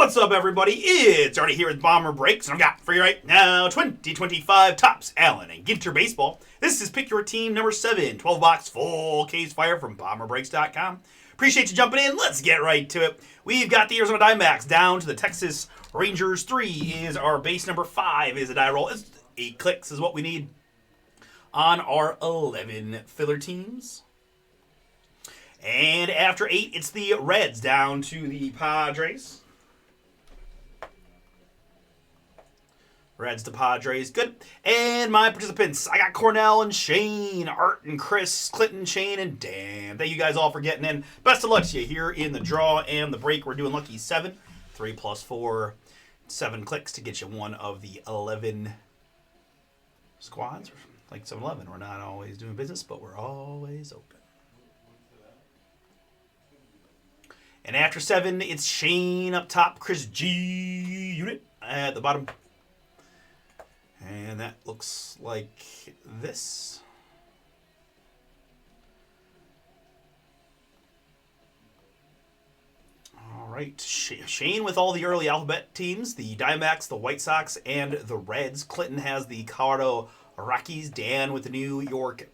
What's up, everybody? It's Artie here with Bomber Breaks, and I've got for you right now 2025 Topps Allen and Ginter Baseball. This is Pick Your Team number 7, 12-box full case fire from BomberBreaks.com. Appreciate you jumping in. Let's get right to it. We've got the Arizona Diamondbacks down to the Texas Rangers. 3 is our base number. 5 is a die roll. 8 clicks is what we need on our 11 filler teams. And after 8, it's the Reds down to the Padres. Reds to Padres. Good. And my participants, I got Cornell and Shane, Art and Chris, Clinton, Shane, and Dan. Thank you guys all for getting in. Best of luck to you here in the draw and the break. We're doing Lucky 7. 3 plus 4, 7 clicks to get you one of the 11 squads. Like 7-Eleven. We're not always doing business, but we're always open. And after 7, it's Shane up top, Chris G unit at the bottom. And that looks like this. All right, Shane with all the early alphabet teams, the Diamondbacks, the White Sox, and the Reds. Clinton has the Colorado Rockies. Dan with the New York...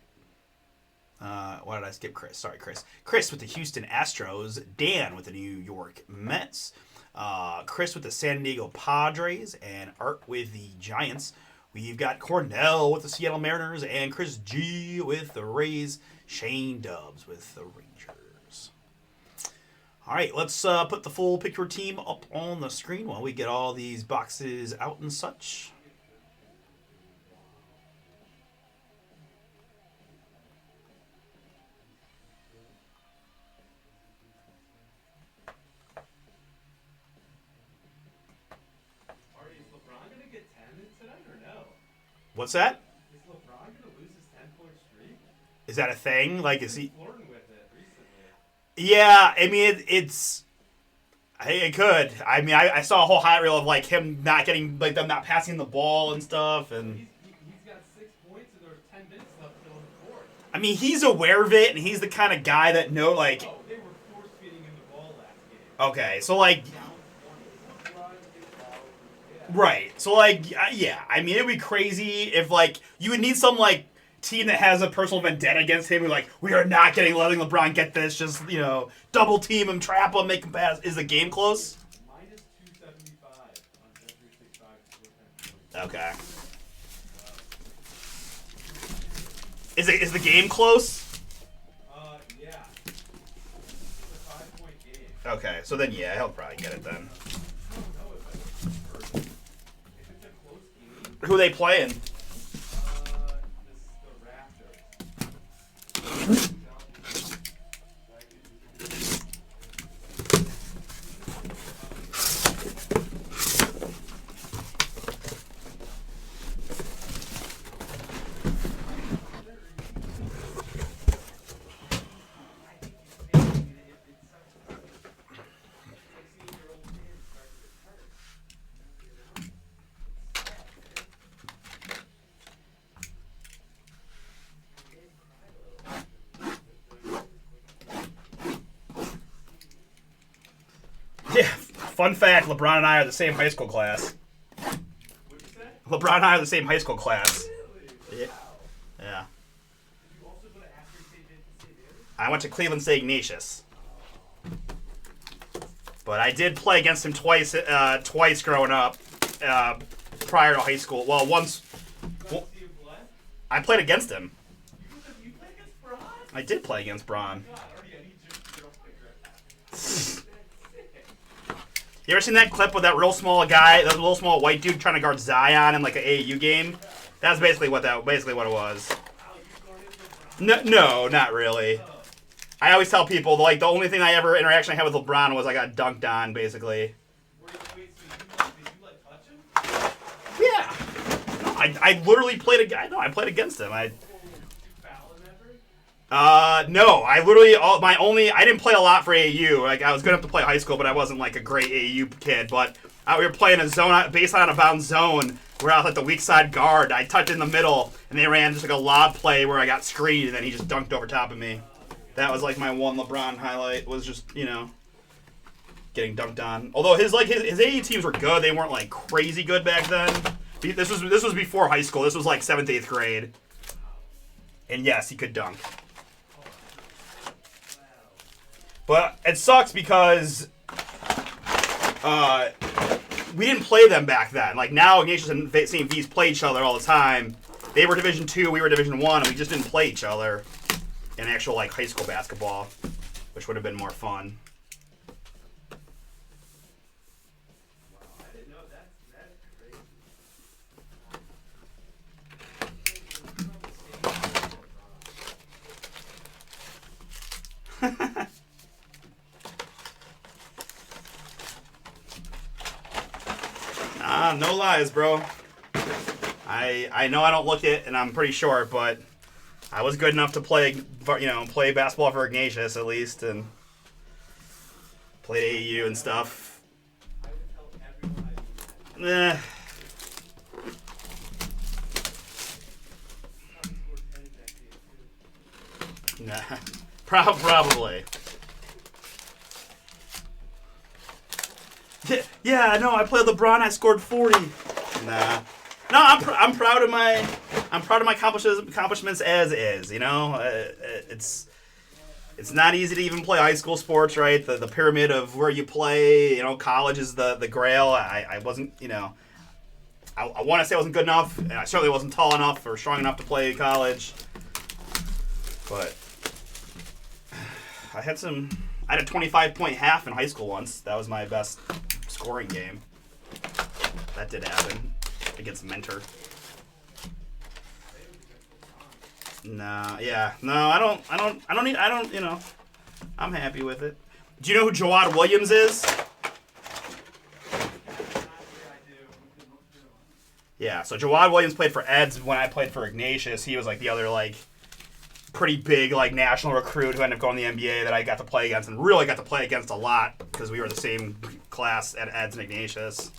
why did I skip Chris? Sorry, Chris. Chris with the Houston Astros. Dan with the New York Mets. Chris with the San Diego Padres. And Art with the Giants. We've got Cornell with the Seattle Mariners. And Chris G with the Rays. Shane Dubs with the Rangers. All right, let's put the full Pick Your Team up on the screen while we get all these boxes out and such. What's that? Is LeBron going to lose his 10-point streak? Is that a thing? Like, is he flirting with it recently? Yeah, I mean, it could. I mean, I saw a whole highlight reel of, like, him not getting, like, them not passing the ball and stuff, and... He's got 6 points, and there's 10 minutes left till the fourth. I mean, he's aware of it, and he's the kind of guy that like... Oh, they were force-feeding him the ball last game. Okay, so, like... Yeah. Right, so, like, yeah, I mean, it would be crazy if, like, you would need some, like, team that has a personal vendetta against him, who, like, we are not letting LeBron get this, just, you know, double team him, trap him, make him pass. Is the game close? Minus 275 on Bet365. Okay. Is the game close? Yeah. It's a 5-point game. Okay, so then, yeah, he'll probably get it then. Who are they playing? The Raptors. Yeah, fun fact, LeBron and I are the same high school class. What'd you say? LeBron and I are the same high school class. Really? Yeah. Yeah. Did you also go to Akron State Davis? I went to Cleveland St. Ignatius. But I did play against him twice growing up, prior to high school. Well, once... Well, I played against him. You played against Braun? I did play against Braun. God, Artie, I need you to get off my grip. You ever seen that clip with that real small guy, that little small white dude trying to guard Zion in like an AAU game? That's basically what it was. No, not really. I always tell people, like, the only thing I ever interaction I had with LeBron was I got dunked on, basically. Wait, so did you like touch him? Yeah. No, I literally played a guy. No, I played against him. Did you foul him ever? No, I literally I didn't play a lot for AAU. Like, I was good enough to play high school, but I wasn't like a great AAU kid. But we were playing a zone, baseline out of bounds zone. Where I was like the weak side guard. I touched in the middle, and they ran just like a lob play where I got screened, and then he just dunked over top of me. That was like my one LeBron highlight. Was just, you know. getting dunked on. Although his AE teams were good, they weren't like crazy good back then. This was before high school. This was like 7th, 8th grade. And yes, he could dunk. But it sucks because we didn't play them back then. Like now, Ignatius and St. V's play each other all the time. They were Division II, we were Division I, and we just didn't play each other in actual like high school basketball, which would have been more fun. No lies, bro. I know I don't look it, and I'm pretty short, but I was good enough to play basketball for Ignatius at least, and played AAU and stuff. Nah. Nah. Probably. Yeah, no, I played LeBron. I scored 40. Nah, no, I'm proud of my accomplishments as is. You know, it's not easy to even play high school sports, right? The pyramid of where you play. You know, college is the grail. I wasn't, you know, I want to say I wasn't good enough, and I certainly wasn't tall enough or strong enough to play college. But I had a 25-point half in high school once. That was my best scoring game. That did happen against Mentor. Nah, yeah, no, I don't. You know, I'm happy with it. Do you know who Jawad Williams is? Yeah, so Jawad Williams played for Eds when I played for Ignatius. He was like the other like pretty big like national recruit who ended up going to the NBA that I got to play against and really got to play against a lot because we were the same class at Eds and Ignatius.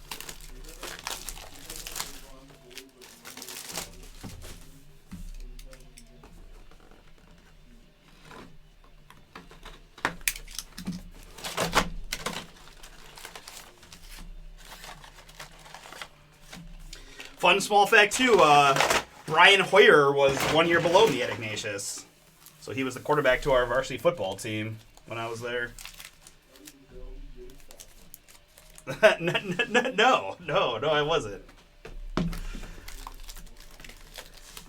Fun small fact too, Brian Hoyer was 1 year below me at Ignatius. So he was the quarterback to our varsity football team when I was there. No, I wasn't.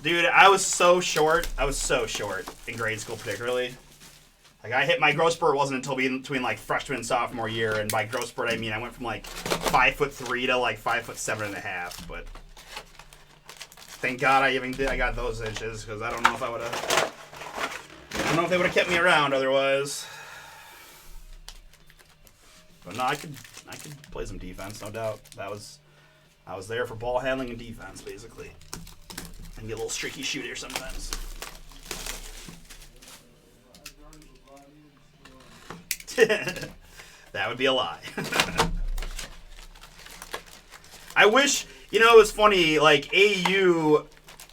Dude, I was so short. In grade school particularly. Like, I hit my growth spurt wasn't until between like freshman and sophomore year, and by growth spurt I mean I went from like 5'3" to like 5'7.5", but thank God I got those inches, because I don't know if they would have kept me around otherwise. But no, I could play some defense, no doubt. I was there for ball handling and defense, basically. And get a little streaky shooter sometimes. That would be a lie. I wish, you know, it's funny, like AAU,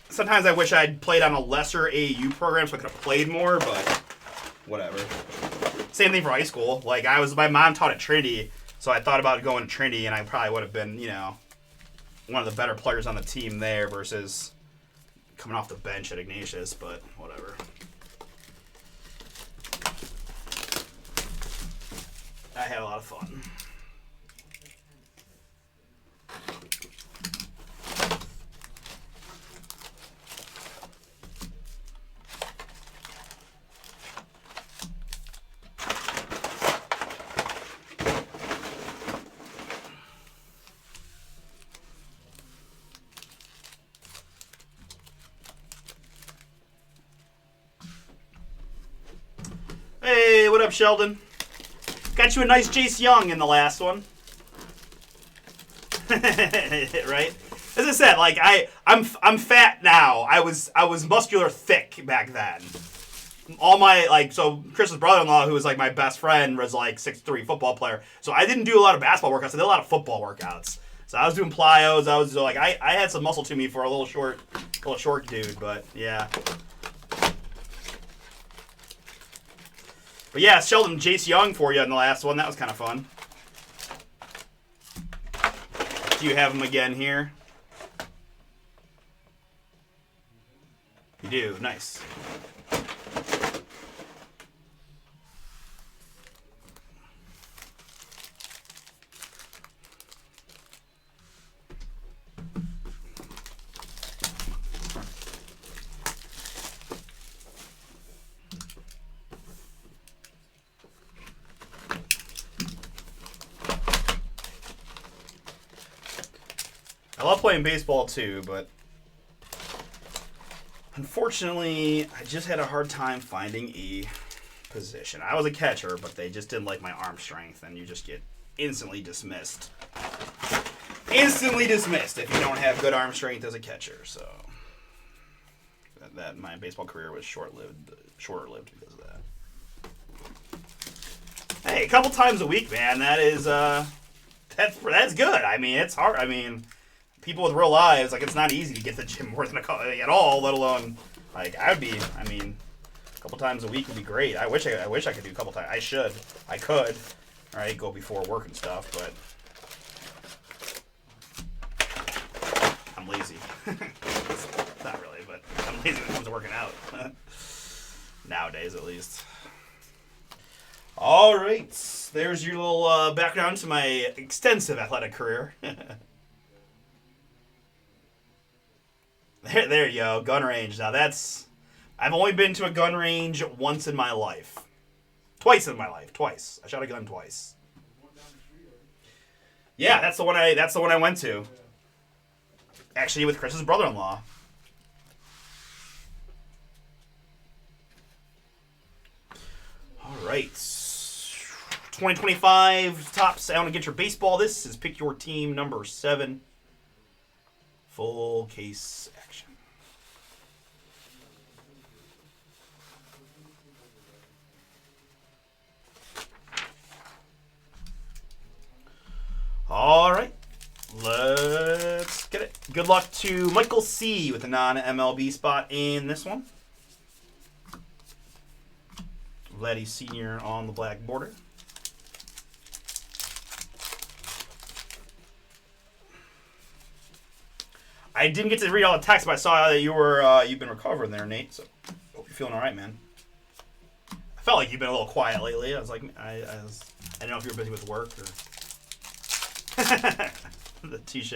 sometimes I wish I'd played on a lesser AAU program so I could have played more, but whatever. Same thing for high school. Like, my mom taught at Trinity, so I thought about going to Trinity, and I probably would have been, you know, one of the better players on the team there versus coming off the bench at Ignatius, but whatever. I had a lot of fun. Hey, what up, Sheldon? Got you a nice Jace Young in the last one. Right? As I said, like I'm fat now. I was muscular thick back then. All my so Chris's brother-in-law, who was like my best friend, was like 6'3" football player. So I didn't do a lot of basketball workouts. I did a lot of football workouts. So I was doing plyos. I was like I had some muscle to me for a little short dude, but yeah. But yeah, Sheldon, Jace Young for you in the last one. That was kind of fun. Do you have him again here? You do. Nice. I love playing baseball too, but unfortunately, I just had a hard time finding a position. I was a catcher, but they just didn't like my arm strength, and you just get instantly dismissed. Instantly dismissed if you don't have good arm strength as a catcher. So that my baseball career was shorter-lived because of that. Hey, a couple times a week, man. That is that's good. I mean, it's hard. I mean, people with real lives, like, it's not easy to get to the gym more than at all, let alone, like, I mean, a couple times a week would be great. I wish I could do a couple times. I could, all right, go before work and stuff, but I'm lazy. Not really, but I'm lazy when it comes to working out. Nowadays, at least. All right, there's your little background to my extensive athletic career. There you go, gun range. Now I've only been to a gun range once in my life. Twice in my life. Twice. I shot a gun twice. Yeah, that's the one I went to. Actually, with Chris's brother-in-law. All right. 2025 Topps Allen Ginter Baseball. This is Pick Your Team number 7. Full case action. All right, let's get it. Good luck to Michael C. with a non-MLB spot in this one. Vladdy Sr. on the black border. I didn't get to read all the text, but I saw that you've been recovering there, Nate. So hope you're feeling all right, man. I felt like you've been a little quiet lately. I was like, I didn't know if you were busy with work or. Touche.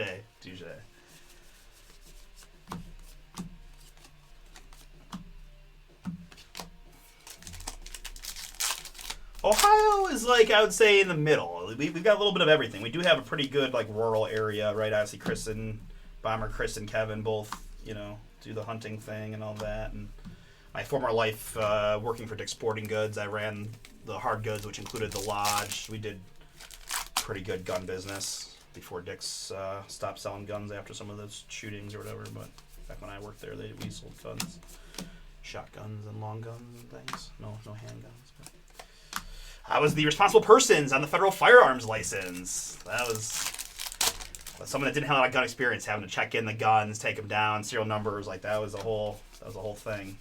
Ohio is, like, I would say, in the middle. We've got a little bit of everything. We do have a pretty good, like, rural area, right? Obviously, Chris and Kevin both, do the hunting thing and all that. And my former life, working for Dick's Sporting Goods, I ran the hard goods, which included the lodge. We did pretty good gun business before Dick's stopped selling guns after some of those shootings or whatever. But back when I worked there, we sold guns, shotguns and long guns and things. No handguns. But I was the responsible persons on the federal firearms license. That was someone that didn't have a lot of gun experience, having to check in the guns, take them down, serial numbers, like that was a whole thing.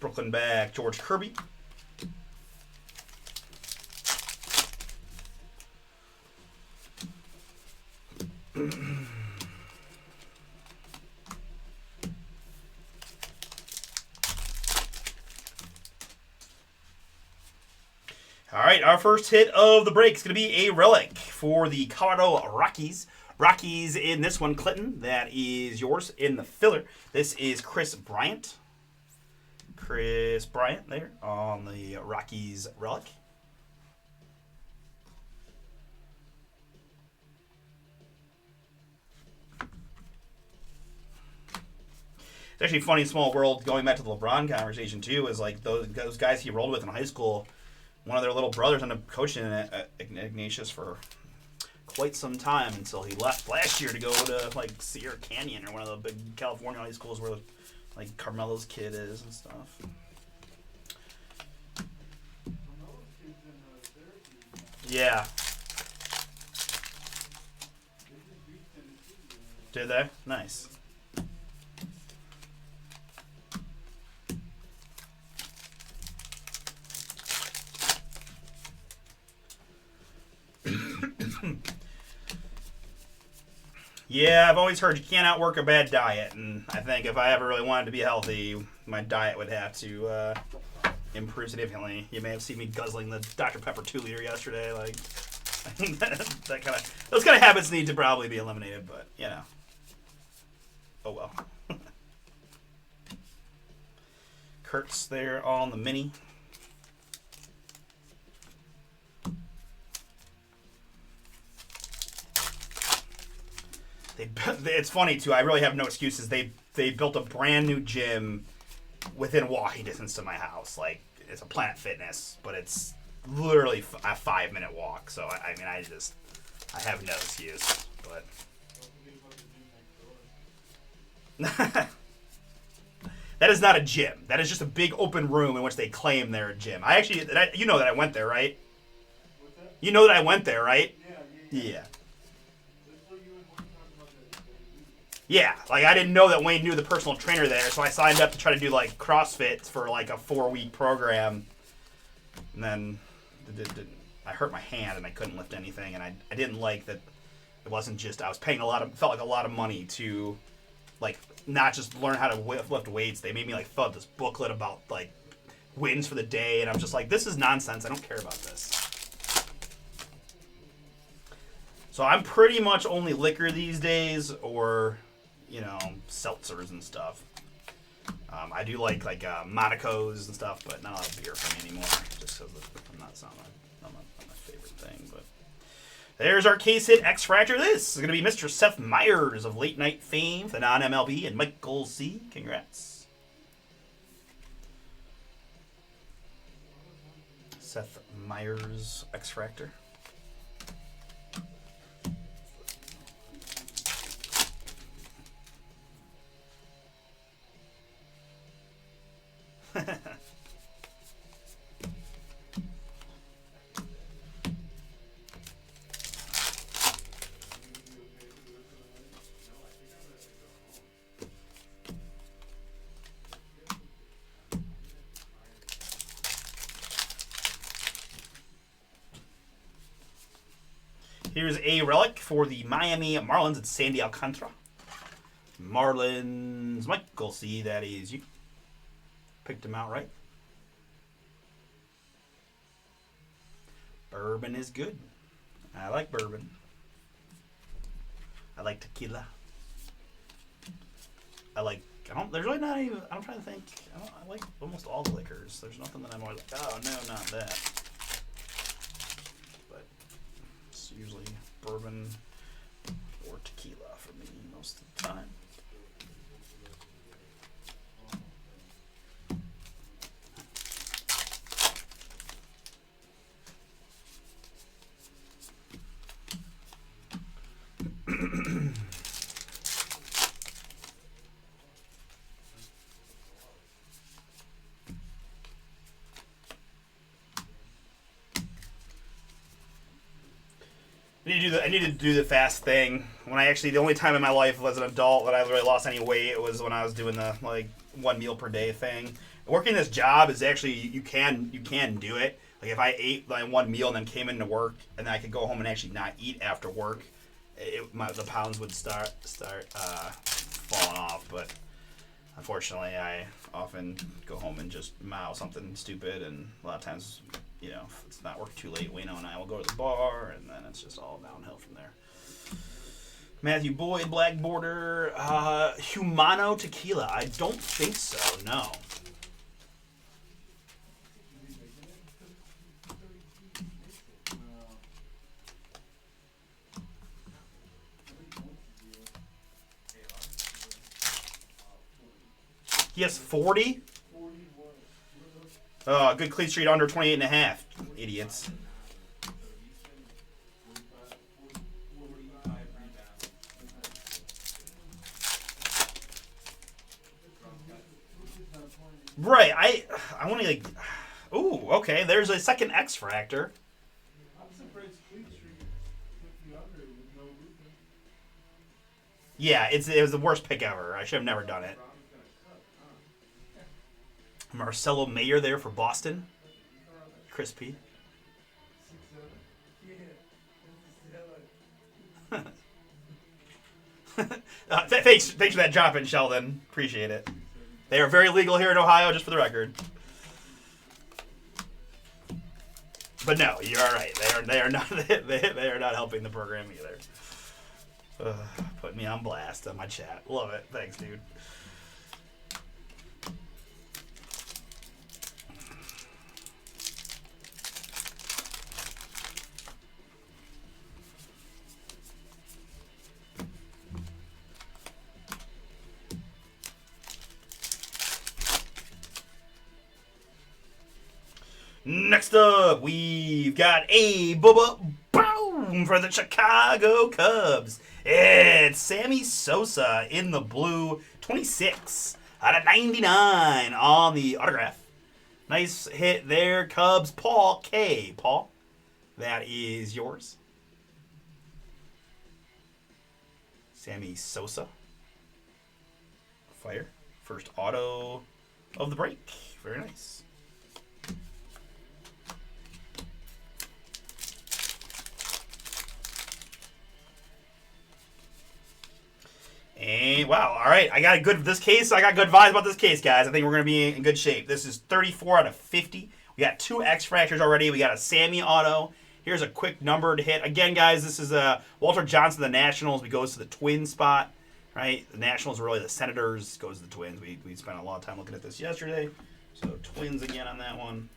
Brooklyn back, George Kirby. All right, our first hit of the break is going to be a relic for the Colorado Rockies. Rockies in this one, Clinton. That is yours in the filler. This is Chris Bryant. Chris Bryant there on the Rockies relic. It's actually funny, small world, going back to the LeBron conversation too, is like those guys he rolled with in high school, one of their little brothers ended up coaching Ignatius for quite some time until he left last year to go to like Sierra Canyon or one of the big California high schools where like Carmelo's kid is and stuff. Yeah. Did they? Nice. Yeah, I've always heard you can't outwork a bad diet, and I think if I ever really wanted to be healthy, my diet would have to improve significantly. You may have seen me guzzling the Dr. Pepper 2-liter yesterday. Like, I think those kind of habits need to probably be eliminated, but you know, oh well. Kurt's there on the mini. It's funny too. I really have no excuses. They built a brand new gym within walking distance to my house. Like, it's a Planet Fitness, but it's literally a 5-minute walk. So I mean, I have no excuse. But that is not a gym. That is just a big open room in which they claim they're a gym. You know that I went there, right? What's that? You know that I went there, right? Yeah. Yeah, like I didn't know that Wayne knew the personal trainer there, so I signed up to try to do like CrossFit for like a 4-week program, and then I hurt my hand and I couldn't lift anything, and I didn't like that. It wasn't just I was paying felt like a lot of money to, like, not just learn how to lift weights. They made me like fill out this booklet about like wins for the day, and I'm just like, this is nonsense. I don't care about this. So I'm pretty much only liquor these days, or seltzers and stuff. I do like Monaco's and stuff, but not a lot of beer for me anymore, just because it's not my favorite thing. But there's our case hit X Fractor. This is going to be Mr. Seth Meyers of Late Night fame, the non-MLB, and Michael C. Congrats. Seth Meyers, X Fractor. Here's a relic for the Miami Marlins. It's Sandy Alcantara. Marlins, Michael C. That is you. Picked him out right. Bourbon is good. I like bourbon. I like tequila. There's really not even, I'm trying to think. I like almost all the liquors. There's nothing that I'm always like, oh no, not that. But it's usually bourbon or tequila for me most of the time. I need to do the fast thing. The only time in my life as an adult that I really lost any weight was when I was doing the like 1 meal per day thing. Working this job is actually you can do it. Like if I ate like 1 meal and then came into work and then I could go home and actually not eat after work, the pounds would start falling off. But unfortunately, I often go home and just mouth something stupid, and a lot of times, if it's not work too late, Wayno and I will go to the bar, and then it's just all downhill from there. Matthew Boyd, Black Border, Humano Tequila. I don't think so, no. He has 40? Good clean streak under 28.5. Idiots. Right, I want to like. Ooh, okay. There's a second X Fractor. I'm surprised Clean Street took the under with no movement. Yeah, it was the worst pick ever. I should have never done it. Marcelo Mayer there for Boston. Crispy. 6-7. Yeah. Thanks for that drop in, Sheldon. Appreciate it. They are very legal here in Ohio, just for the record. But no, you're all right. They are not they are not helping the program either. Put me on blast on my chat. Love it. Thanks, dude. Next up, we've got a boom for the Chicago Cubs. It's Sammy Sosa in the blue, 26 out of 99 on the autograph. Nice hit there, Cubs. Paul K. Paul, that is yours. Sammy Sosa. Fire. First auto of the break. Very nice. And wow, all right. I got good vibes about this case, guys. I think we're going to be in good shape. This is 34 out of 50. We got 2 X fractures already. We got a Sammy auto. Here's a quick numbered hit. Again, guys, this is Walter Johnson, the Nationals. We goes to the Twins spot, right? The Nationals are really the Senators. Goes to the Twins. We spent a lot of time looking at this yesterday. So Twins again on that one.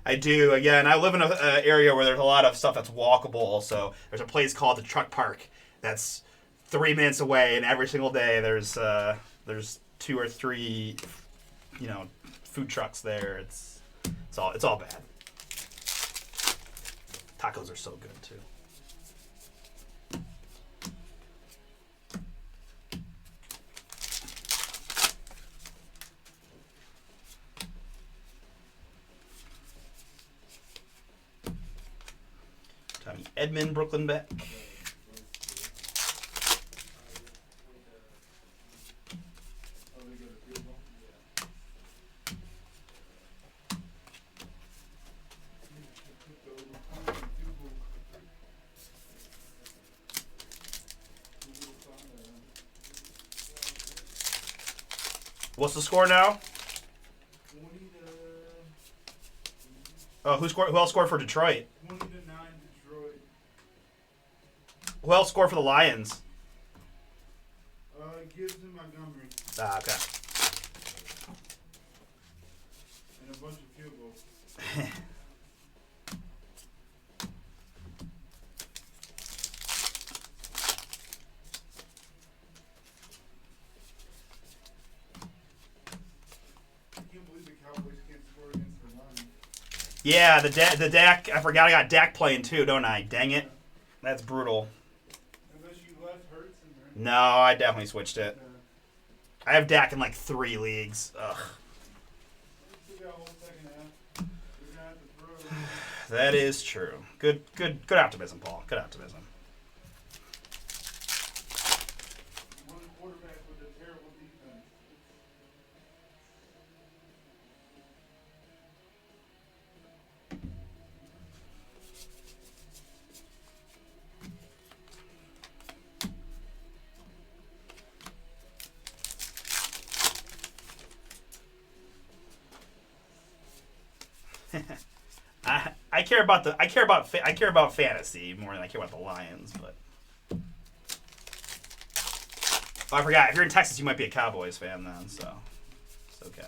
I do. Again, I live in an area where there's a lot of stuff that's walkable. So there's a place called the Truck Park that's 3 minutes away, and every single day there's 2 or 3, food trucks there. It's all bad. Tacos are so good too. Tommy Edman, Brooklyn Beck. What's the score now? Oh, who else scored for Detroit? 20-9 Detroit. Who else scored for the Lions? Gibbs and Montgomery. Ah, okay. And a bunch of field goals. I can't believe the Cowboys can't score against the Lions. Yeah, the Dak. I forgot I got Dak playing too, don't I? Dang it. That's brutal. Unless you left Hurts in there. No, I definitely switched it. I have Dak in like 3 leagues. Ugh. Still got a whole second half. We're gonna have to throw. That is true. Good optimism, Paul. Good optimism. One quarterback with a terrible defense. I care about fantasy more than I care about the Lions, but I forgot. If you're in Texas, you might be a Cowboys fan then, so it's okay.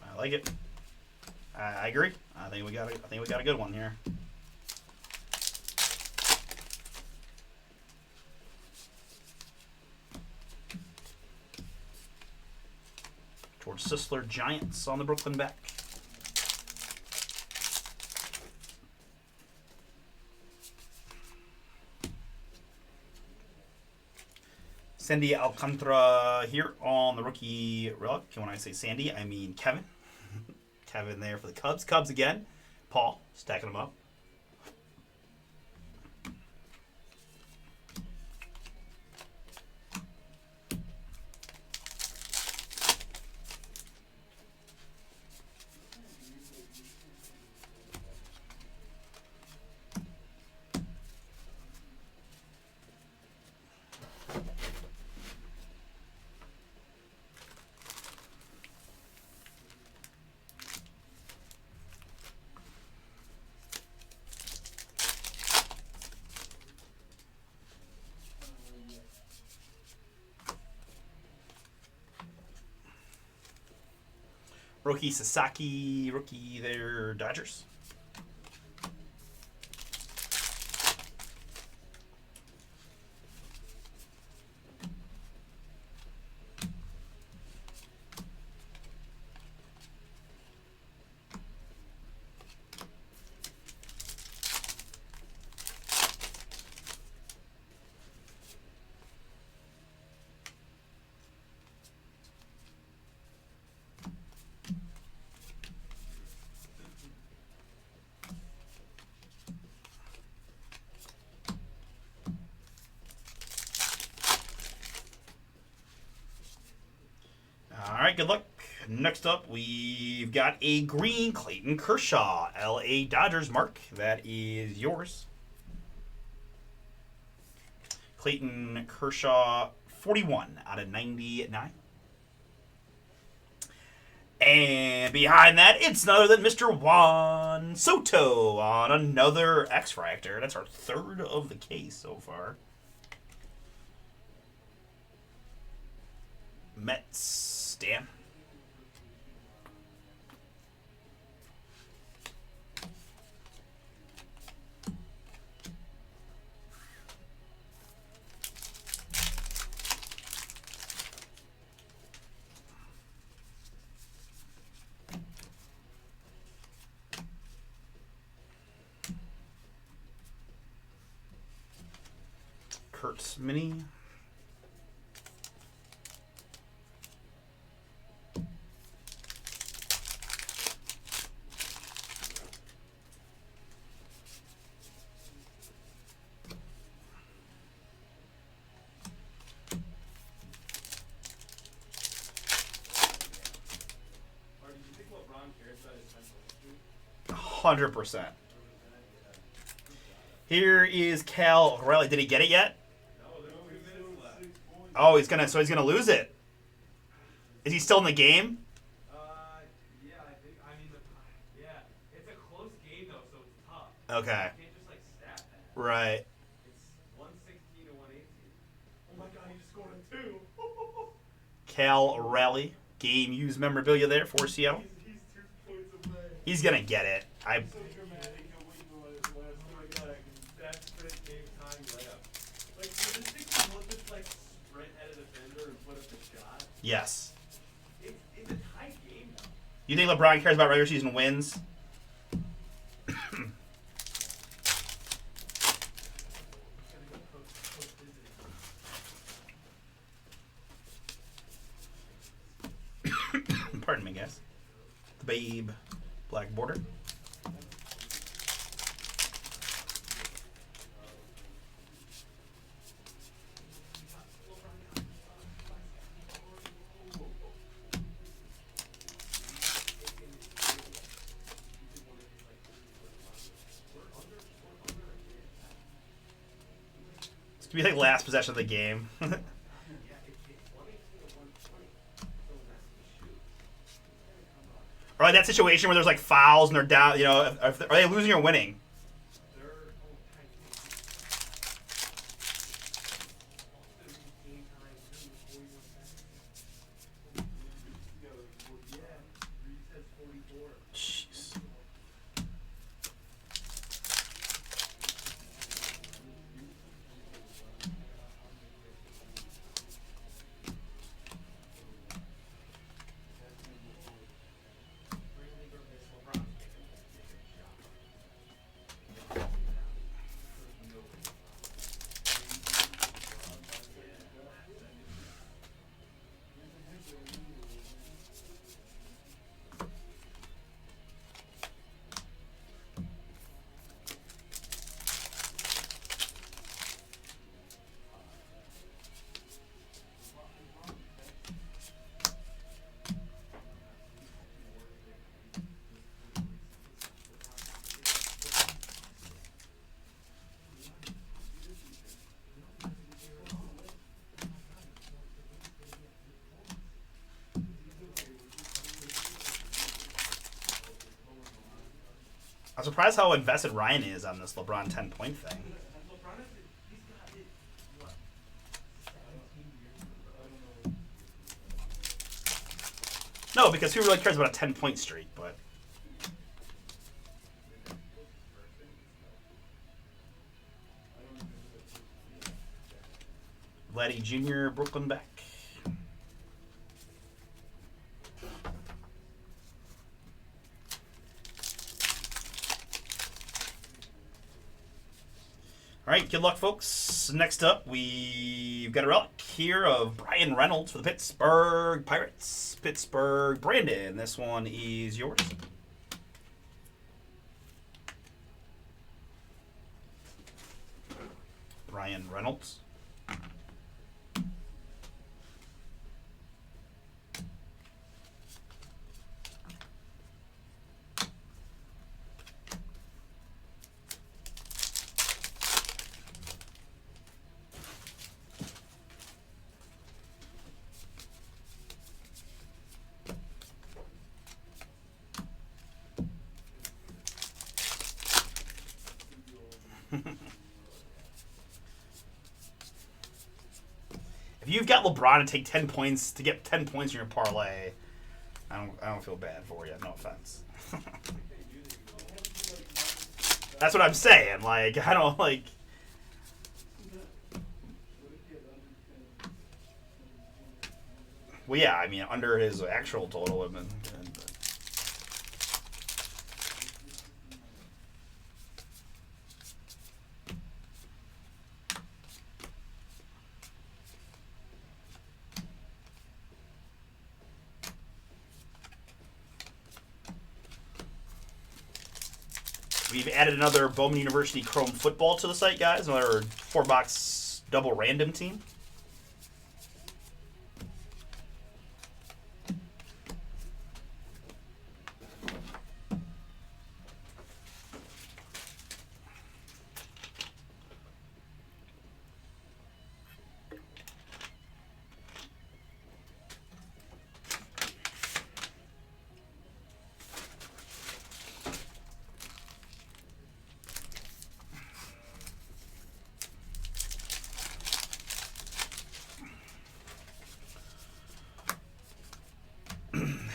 I like it. I agree. I think we got a good one here. George Sisler, Giants on the Brooklyn back. Sandy Alcantara here on the rookie relic. And when I say Sandy, I mean Kevin. Kevin there for the Cubs. Cubs again. Paul stacking them up. Rookie Sasaki, rookie there, Dodgers. All right, good luck. Next up, we've got a green Clayton Kershaw, LA Dodgers. Mark, that is yours. Clayton Kershaw, 41 out of 99. And behind that, it's none other than Mr. Juan Soto on another X-Fractor. That's our third of the case so far. Mets, Dan. Kurtz Mini. Or do you think LeBron cares about his mental history? 100%. Here is Cal Raleigh. Did he get it yet? No, there's 2 minutes left. 6 points. Oh, he's gonna lose it. Is he still in the game? Yeah, I think. I mean, yeah, it's a close game though, so it's tough. Okay. You can't just like stat that. Right. It's 116 to 118. Oh my God, he just scored a 2. Cal Raleigh. Game used memorabilia there for Seattle. He's 2 points away. He's gonna get it. So dramatic and waiting the last that's the game time layup. Like, for this thing to look just like sprint at a defender and put up the shot. Yes. It's a tight game though. You think LeBron cares about regular season wins? Pardon me, guys. The Babe black border. This could be like last possession of the game. Or like that situation where there's like fouls and they're down. You know, are they losing or winning? Jeez. surprised how invested Ryan is on this LeBron 10-point thing. LeBron has he's got it. What? 17 years. No, because who really cares about a 10-point streak? But Vladdy Jr. Brooklyn back. All right, good luck, folks. Next up, we've got a relic here of Brian Reynolds for the Pittsburgh Pirates. Pittsburgh, Brandon. This one is yours. Brian Reynolds. If you've got LeBron to take 10 points to get 10 points in your parlay, I don't feel bad for you. No offense. That's what I'm saying. Like, I don't like. Well, yeah, I mean, under his actual total would have been good. But. We've added another Bowman University Chrome football to the site, guys. Another 4-box double random team.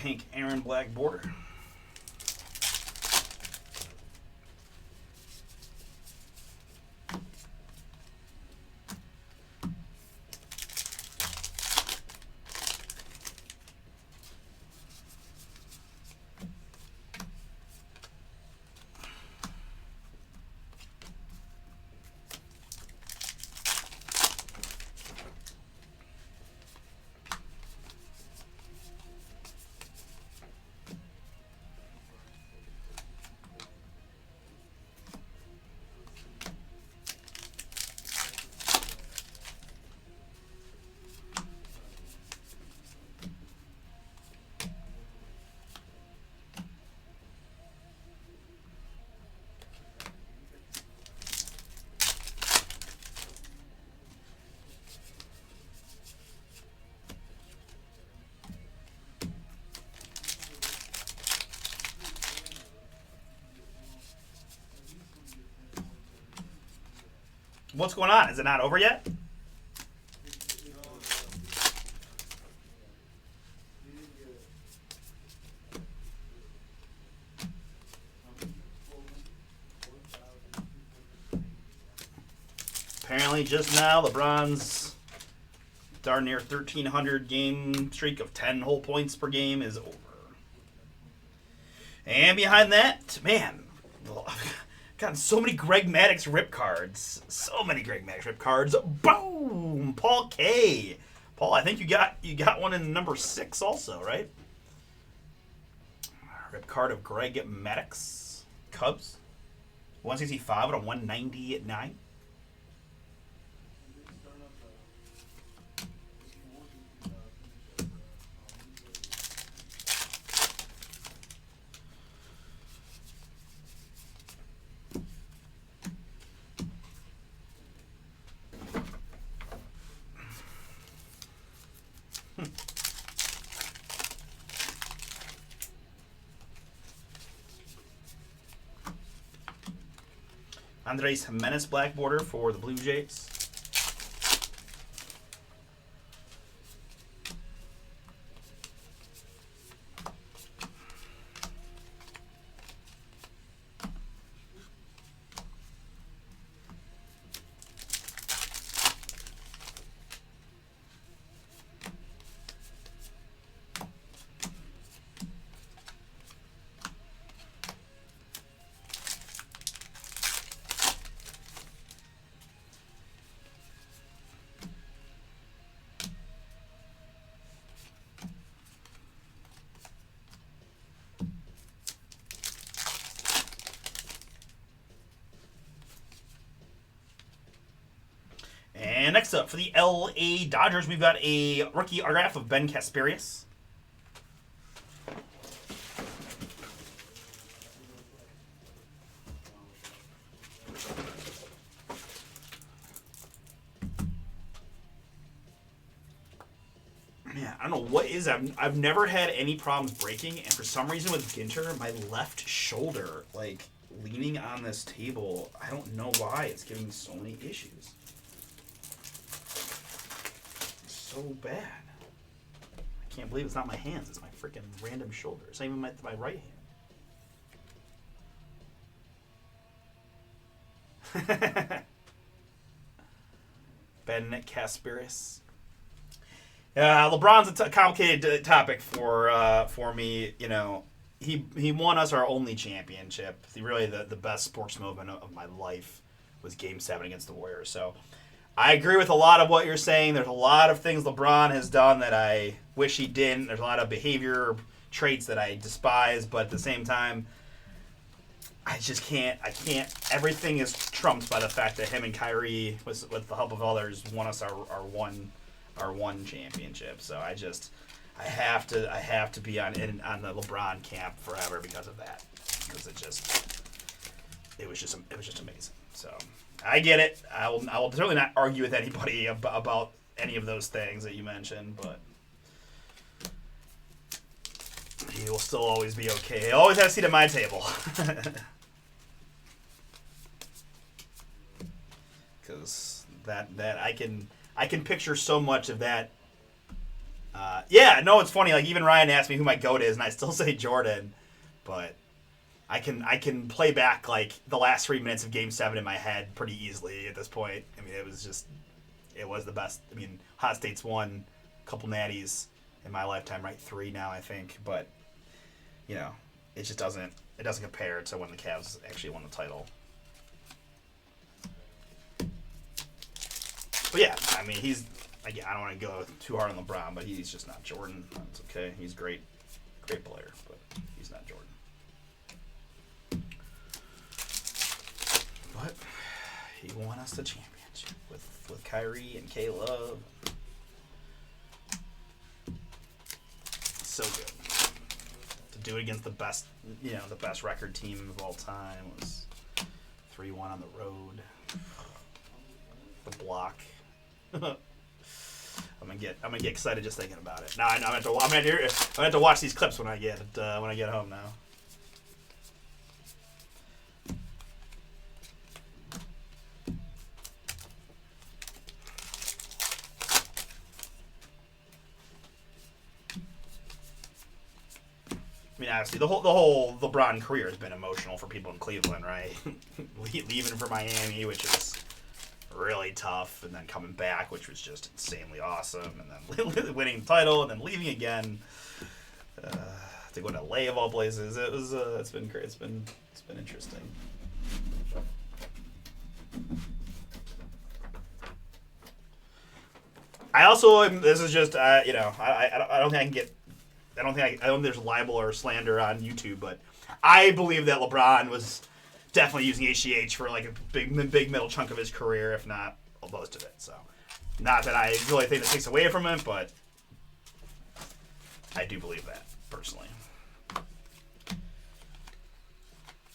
Hank Aaron black border. What's going on? Is it not over yet? Apparently just now, LeBron's darn near 1,300 game streak of 10 whole points per game is over. And behind that, man, gotten so many Greg Maddux rip cards. So many Greg Maddux rip cards. Boom! Paul K. Paul, I think you got one in number 6 also, right? Rip card of Greg Maddux. Cubs. 165 out of 190 at 9. Andres Jimenez black border for the Blue Jays. And next up, for the LA Dodgers, we've got a rookie autograph of Ben Kasperius. Man, I don't know what is. I've never had any problems breaking, and for some reason with Ginter, my left shoulder, like, leaning on this table, I don't know why it's giving me so many issues. So bad. I can't believe it's not my hands. It's my freaking random shoulder. It's not even my right hand. Ben Kasperius. LeBron's a complicated topic for me. You know, he won us our only championship. Really, the best sports moment of my life was Game 7 against the Warriors. So I agree with a lot of what you're saying. There's a lot of things LeBron has done that I wish he didn't. There's a lot of behavior traits that I despise, but at the same time, I just can't. Everything is trumped by the fact that him and Kyrie, with the help of others, won us our one championship. So I have to be on the LeBron camp forever because of that. Because it was just amazing. So I get it. I will certainly not argue with anybody about any of those things that you mentioned, but he will still always be okay. He'll always have a seat at my table. Because that I can picture so much of that. Yeah, no, it's funny. Like, even Ryan asked me who my GOAT is, and I still say Jordan, but I can play back like the last 3 minutes of Game 7 in my head pretty easily at this point. I mean, it was the best. I mean, Hot States won a couple natties in my lifetime, right? 3 now, I think. But you know, it just doesn't compare to when the Cavs actually won the title. But yeah, I mean, again, I don't want to go too hard on LeBron, but he's just not Jordan. That's okay. He's a great player, but he's not Jordan. But he won us the championship with Kyrie and K-Love. So good. To do it against the best record team of all time was 3-1 on the road. The block. I'm gonna get excited just thinking about it. Now I'm gonna have to watch these clips when I get home now. I mean, obviously, the whole LeBron career has been emotional for people in Cleveland, right? Leaving for Miami, which is really tough, and then coming back, which was just insanely awesome, and then winning the title, and then leaving again to go to LA of all places. It's been great. It's been interesting. I also this is just I don't think there's libel or slander on YouTube, but I believe that LeBron was definitely using HGH for like a big middle chunk of his career, if not most of it. So, not that I really think that takes away from it, but I do believe that personally.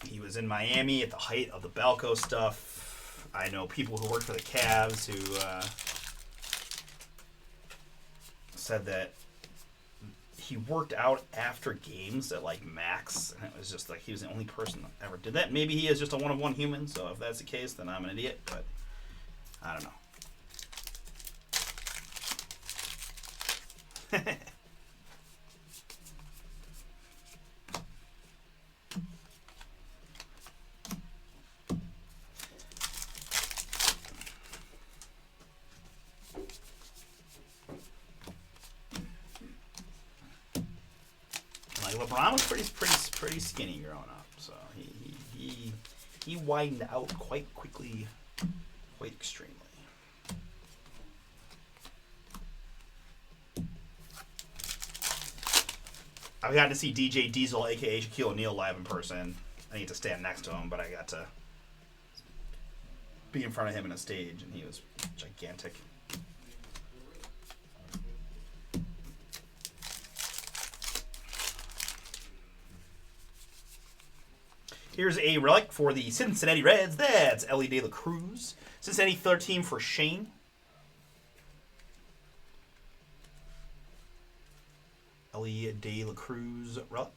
He was in Miami at the height of the Balco stuff. I know people who worked for the Cavs who said that he worked out after games at like max, and it was just like he was the only person that ever did that. Maybe he is just a one of one human, so if that's the case, then I'm an idiot. But I don't know. Like LeBron was pretty skinny growing up, so he widened out quite quickly, quite extremely. I've gotten to see DJ Diesel, aka Shaquille O'Neal, live in person. I need to stand next to him, but I got to be in front of him on a stage, and he was gigantic. Here's a relic for the Cincinnati Reds. That's Ellie De La Cruz. Cincinnati 13 for Shane. Ellie De La Cruz relic.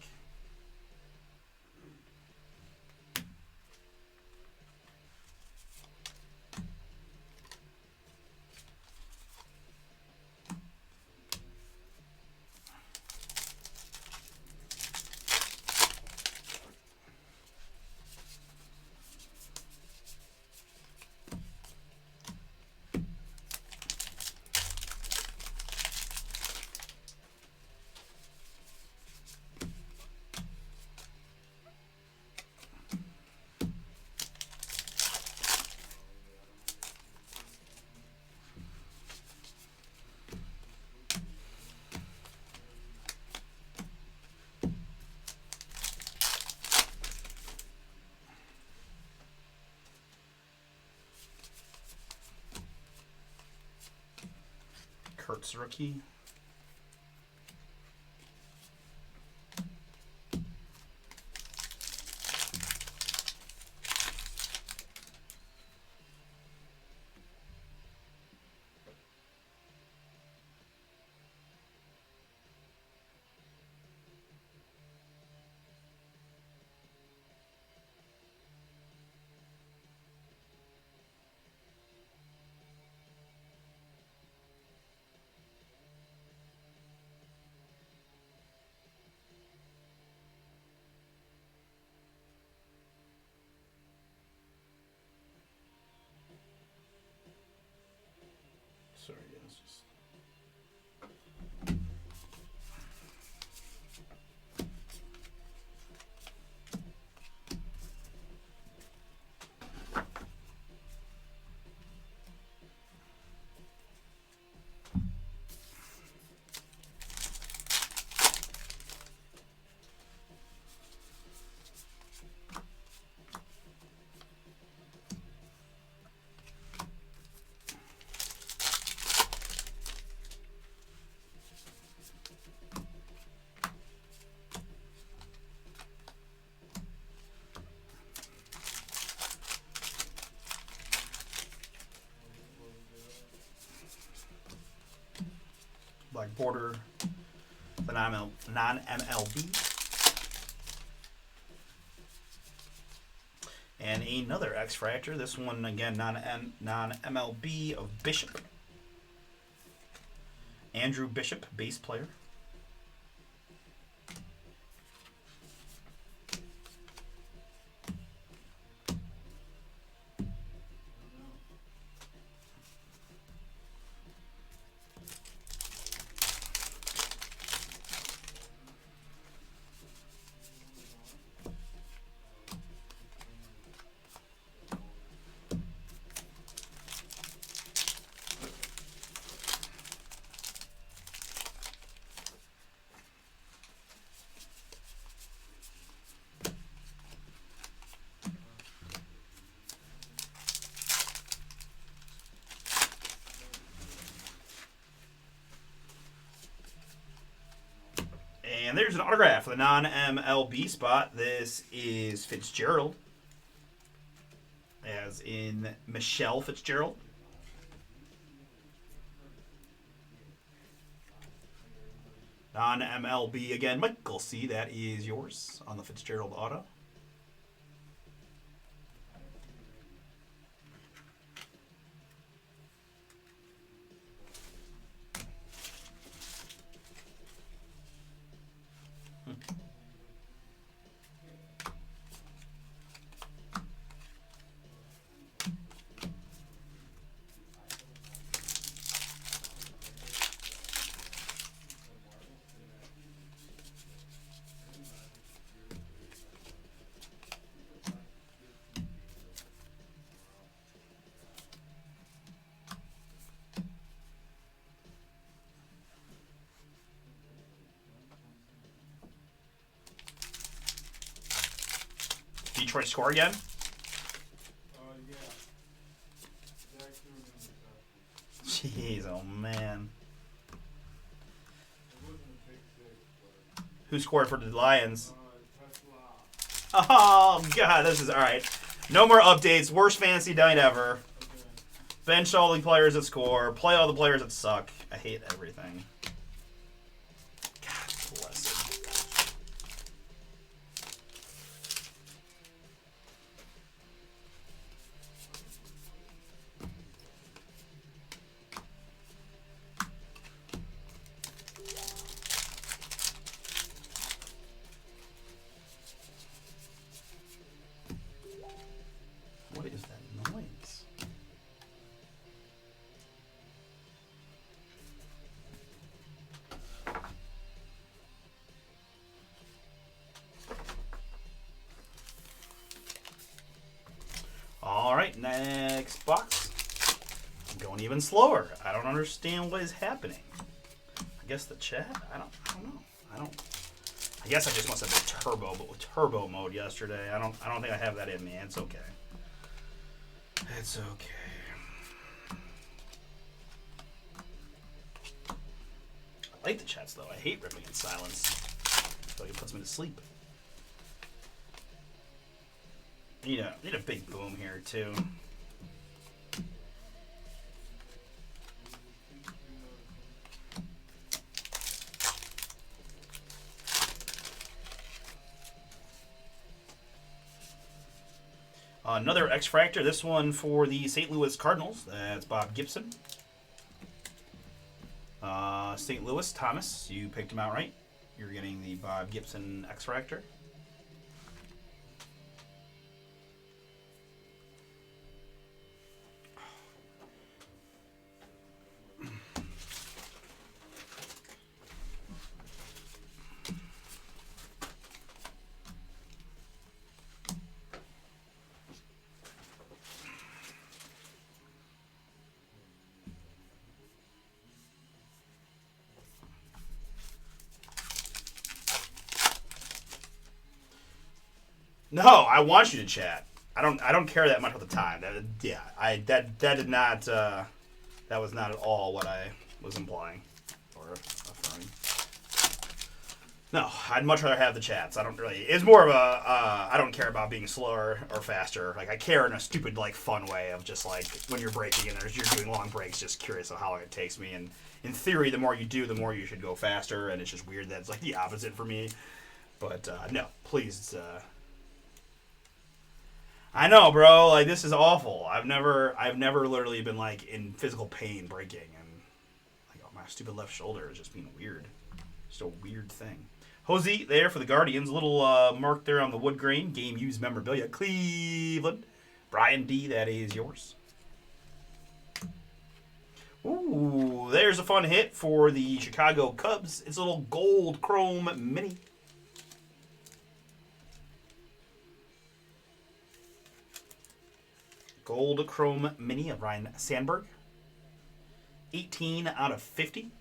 Kurt's rookie. Sorry, it's just. Black border, the non-MLB. And another X-Fractor. This one, again, non-MLB of Bishop. Andrew Bishop, bass player. And there's an autograph for the non-MLB spot. This is Fitzgerald, as in Michelle Fitzgerald. Non-MLB again. Michael C., that is yours on the Fitzgerald auto. Detroit score again? Yeah. Zach threw an interception. Jeez, oh man. It wasn't a big six, but Who scored for the Lions? Tesla. Oh, God, this is alright. No more updates. Worst fantasy night ever. Okay. Bench all the players that score. Play all the players that suck. I hate everything. God bless it. What is that noise? All right, next box. I'm going even slower. I don't understand what is happening. I guess the chat. I don't know. I guess I just must have been turbo, but with turbo mode yesterday. I don't think I have that in me. It's okay. It's okay. I like the chats though. I hate ripping in silence. I feel like it puts me to sleep. Need a big boom here too. Another X-Fractor. This one for the St. Louis Cardinals. That's Bob Gibson. St. Louis, Thomas. You picked him out right. You're getting the Bob Gibson X-Fractor. No, I want you to chat. I don't care that much at the time. That did not. That was not at all what I was implying or affirming. No, I'd much rather have the chats. I don't really. It's more of a. I don't care about being slower or faster. Like I care in a stupid like fun way of just like when you're breaking and you're doing long breaks. Just curious of how long it takes me. And in theory, the more you do, the more you should go faster. And it's just weird that it's like the opposite for me. But no, please. I know, bro. Like this is awful. I've never literally been like in physical pain breaking, and like oh, my stupid left shoulder is just being weird. Just a weird thing. Jose there for the Guardians. A little mark there on the wood grain. Game used memorabilia. Cleveland. Brian D. That is yours. Ooh, there's a fun hit for the Chicago Cubs. It's a little gold chrome mini. Gold Chrome Mini of Ryan Sandberg. 18 out of 50.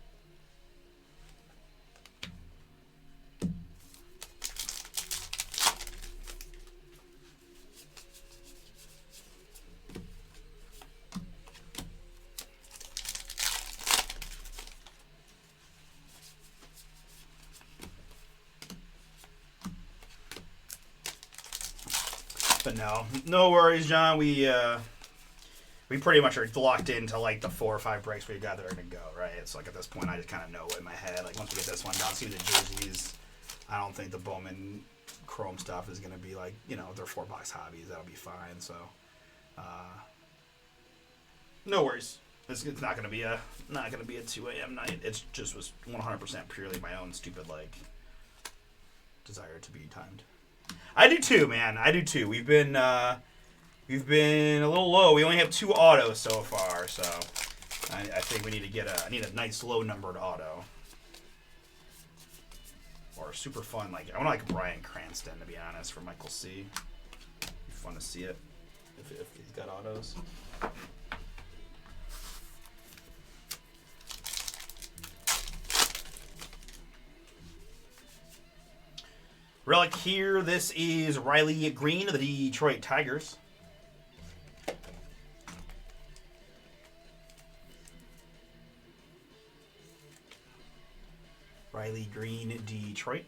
But no worries, John. We we pretty much are locked into like the 4 or 5 breaks we got that are gonna go, right? It's like at this point I just kind of know in my head. Like once we get this one done, see the jerseys. I don't think the Bowman Chrome stuff is gonna be like, you know, they're $4 hobbies. That'll be fine. So, no worries. It's not gonna be a 2 a.m. night. It's just was 100% purely my own stupid like desire to be timed. I do too, man. I do too. We've been a little low. We only have 2 autos so far, so I think we need to get I need a nice low numbered auto. Or super fun, like I want like Bryan Cranston to be honest for Michael C. Be fun to see it if he's got autos. Relic here. This is Riley Green of the Detroit Tigers. Riley Green, Detroit.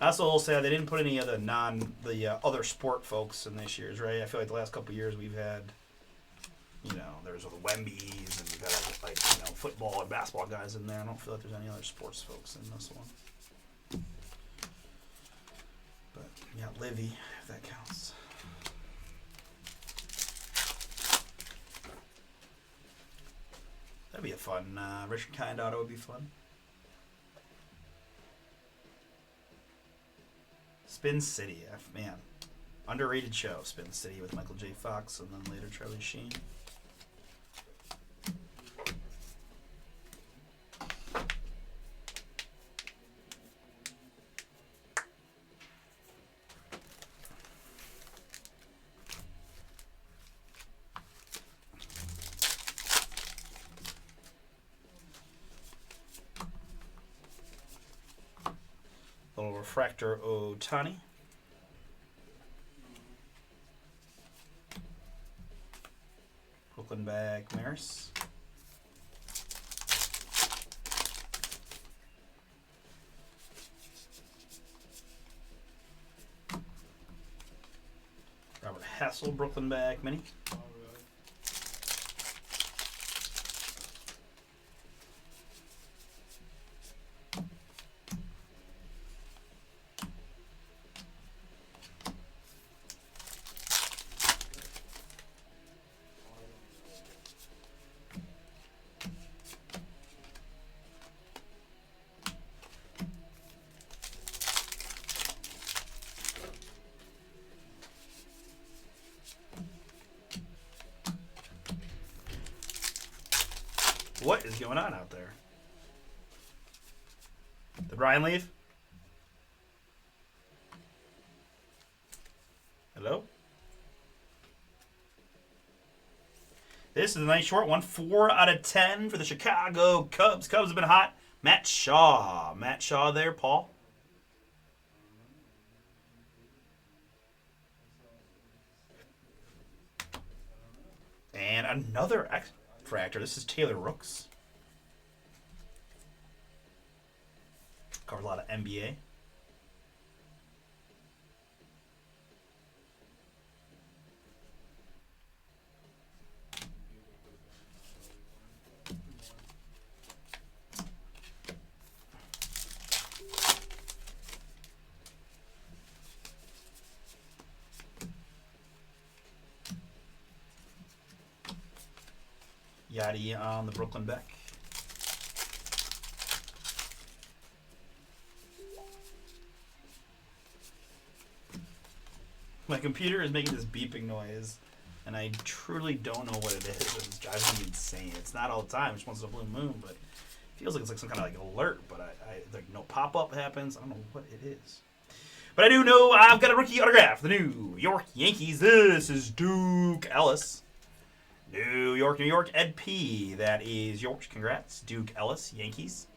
That's a little sad. They didn't put any of the other sport folks in this year's, right? I feel like the last couple of years we've had, you know, there's the Wembies and we've had like you know football and basketball guys in there. I don't feel like there's any other sports folks in this one. But yeah, Livy, if that counts. That'd be a fun Richard Kind auto would be fun. Spin City, man. Underrated show, Spin City with Michael J. Fox and then later Charlie Sheen. Little refractor Otani. Brooklyn bag Maris. Robert Hassel, Brooklyn bag mini. What is going on out there? Did Brian leave? Hello? This is a nice short one. 4 out of 10 for the Chicago Cubs. Cubs have been hot. Matt Shaw. Matt Shaw there, Paul. And another X-Fractor. This is Taylor Rooks. Covered a lot of NBA. Yachty on the Brooklyn Beck. My computer is making this beeping noise, and I truly don't know what it is. It's driving me insane. It's not all the time. It just once in a blue moon, but it feels like it's like some kind of like alert. But I like no pop up happens. I don't know what it is. But I do know I've got a rookie autograph. The New York Yankees. This is Duke Ellis. New York, Ed P. That is yours. Congrats. Duke Ellis, Yankees.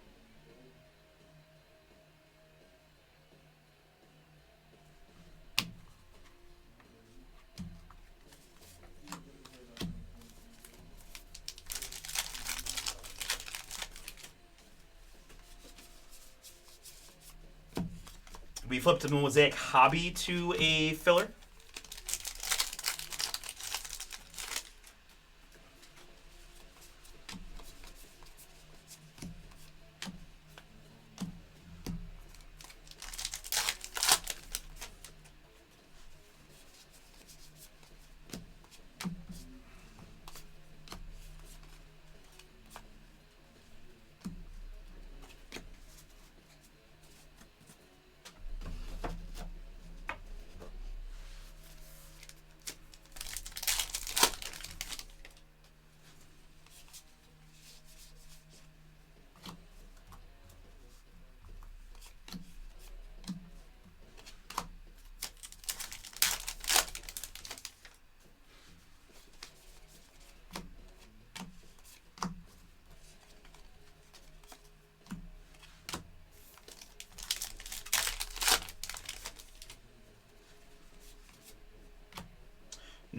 We flipped a Mosaic Hobby to a filler.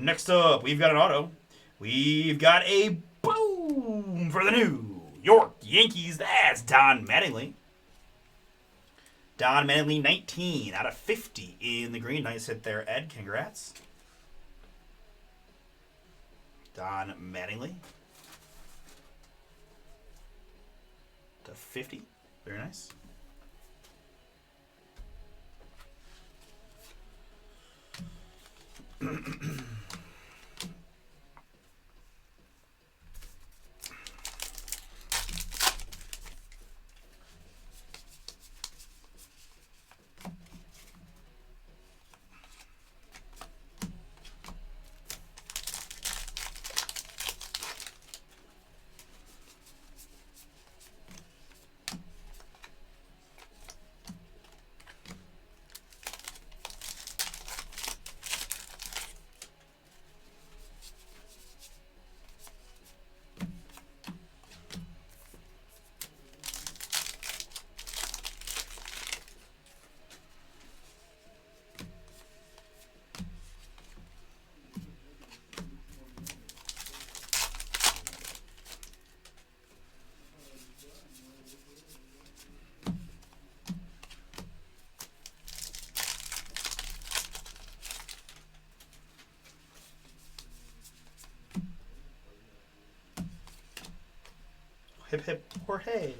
Next up, we've got an auto. We've got a boom for the New York Yankees. That's Don Mattingly. Don Mattingly, 19 out of 50 in the green. Nice hit there, Ed. Congrats. Don Mattingly. To 50. Very nice. Hip hip Jorge.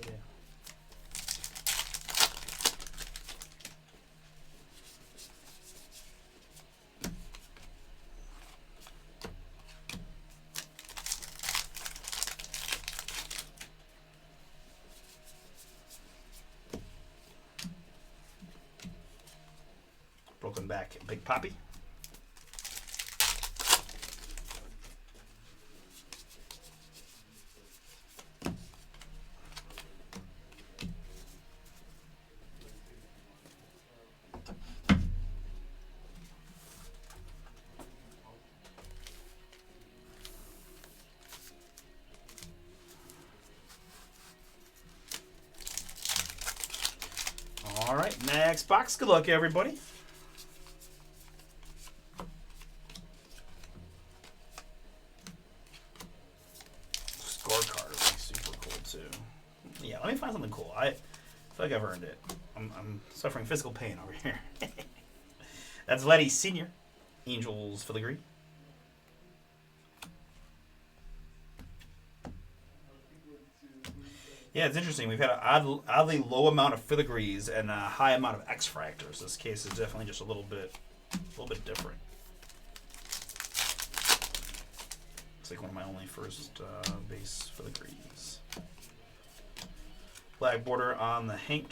Brooklyn back, Big Poppy. All right, next box. Good luck, everybody. Scorecard would be super cool too. Yeah, let me find something cool. I feel like I've earned it. I'm suffering physical pain over here. That's Letty Senior, Angels filigree. Yeah, it's interesting. We've had an oddly low amount of filigrees and a high amount of X-fractors. This case is definitely just a little bit different. It's like one of my only first base filigrees. Black border on the Hank.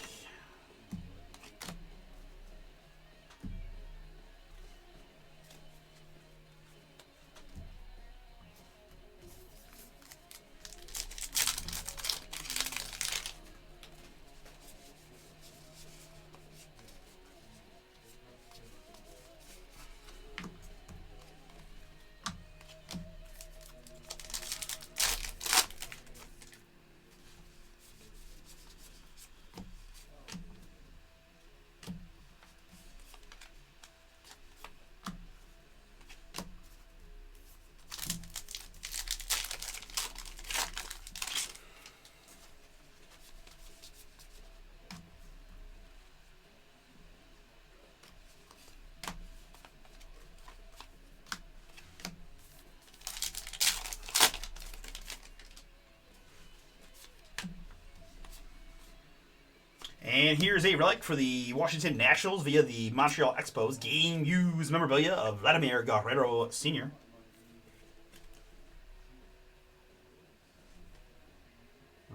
And here's a relic for the Washington Nationals via the Montreal Expos. Game used memorabilia of Vladimir Guerrero Sr.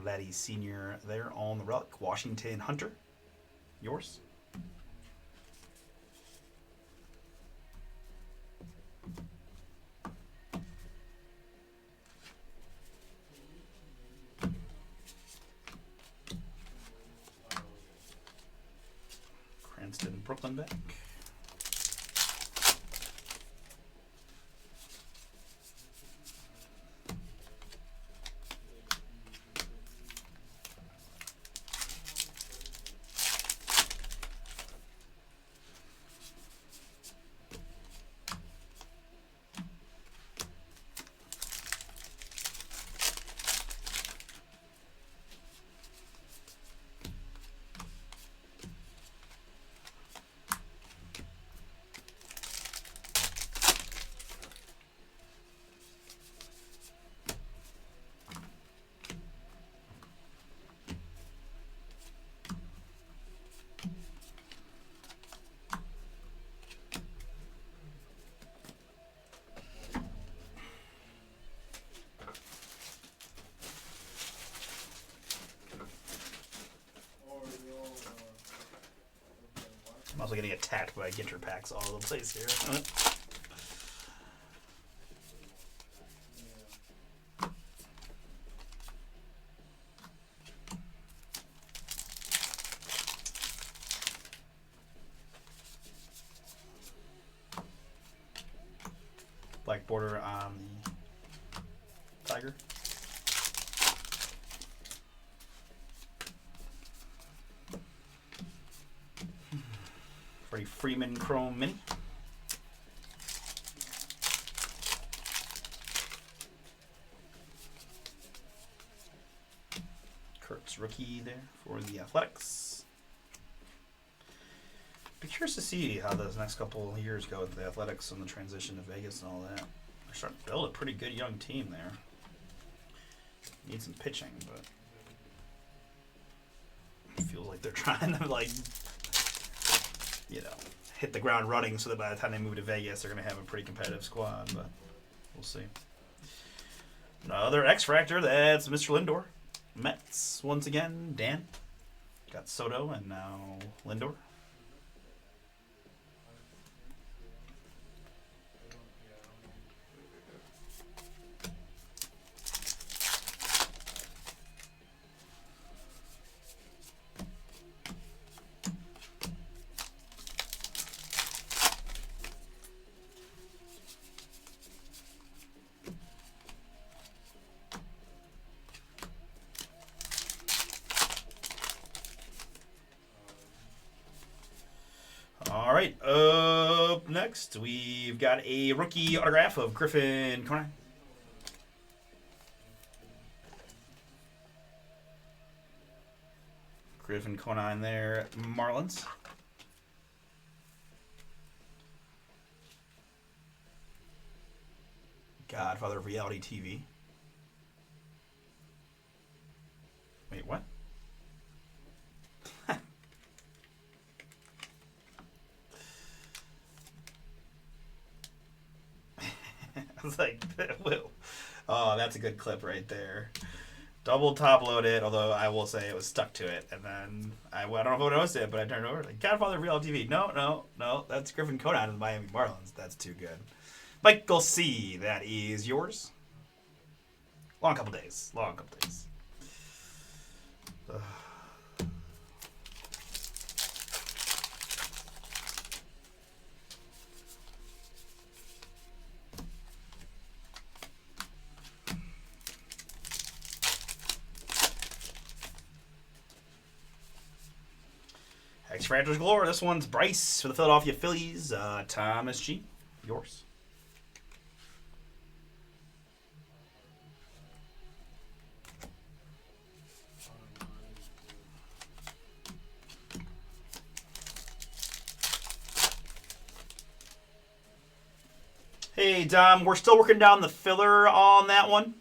Vladdy Sr. there on the relic. Washington Hunter. Yours? Cranston Brooklyn back. I'm also getting attacked by Ginter packs all over the place here. Black border on the Tiger. Freddie Freeman Chrome Mini. Kurtz rookie there for the Athletics. Be curious to see how those next couple of years go with the Athletics and the transition to Vegas and all that. They're starting to build a pretty good young team there. Need some pitching, but it feels like they're trying to hit the ground running so that by the time they move to Vegas, they're going to have a pretty competitive squad, but we'll see. Another X-Fractor, that's Mr. Lindor. Mets, once again, Dan. Got Soto and now Lindor. right. Up next, we've got a rookie autograph of Griffin Conine. Griffin Conine there, Marlins. Godfather of reality TV. Wait, what? I was like, oh, that's a good clip right there. Double top loaded, although I will say it was stuck to it. And then, I don't know if I noticed it, but I turned over, like, Godfather of reality TV. No, that's Griffin Conine of the Miami Marlins. That's too good. Michael C., that is yours. Long couple days. X-Fractors Galore. This one's Bryce for the Philadelphia Phillies. Thomas G., yours. Hey, Dom, we're still working down the filler on that one.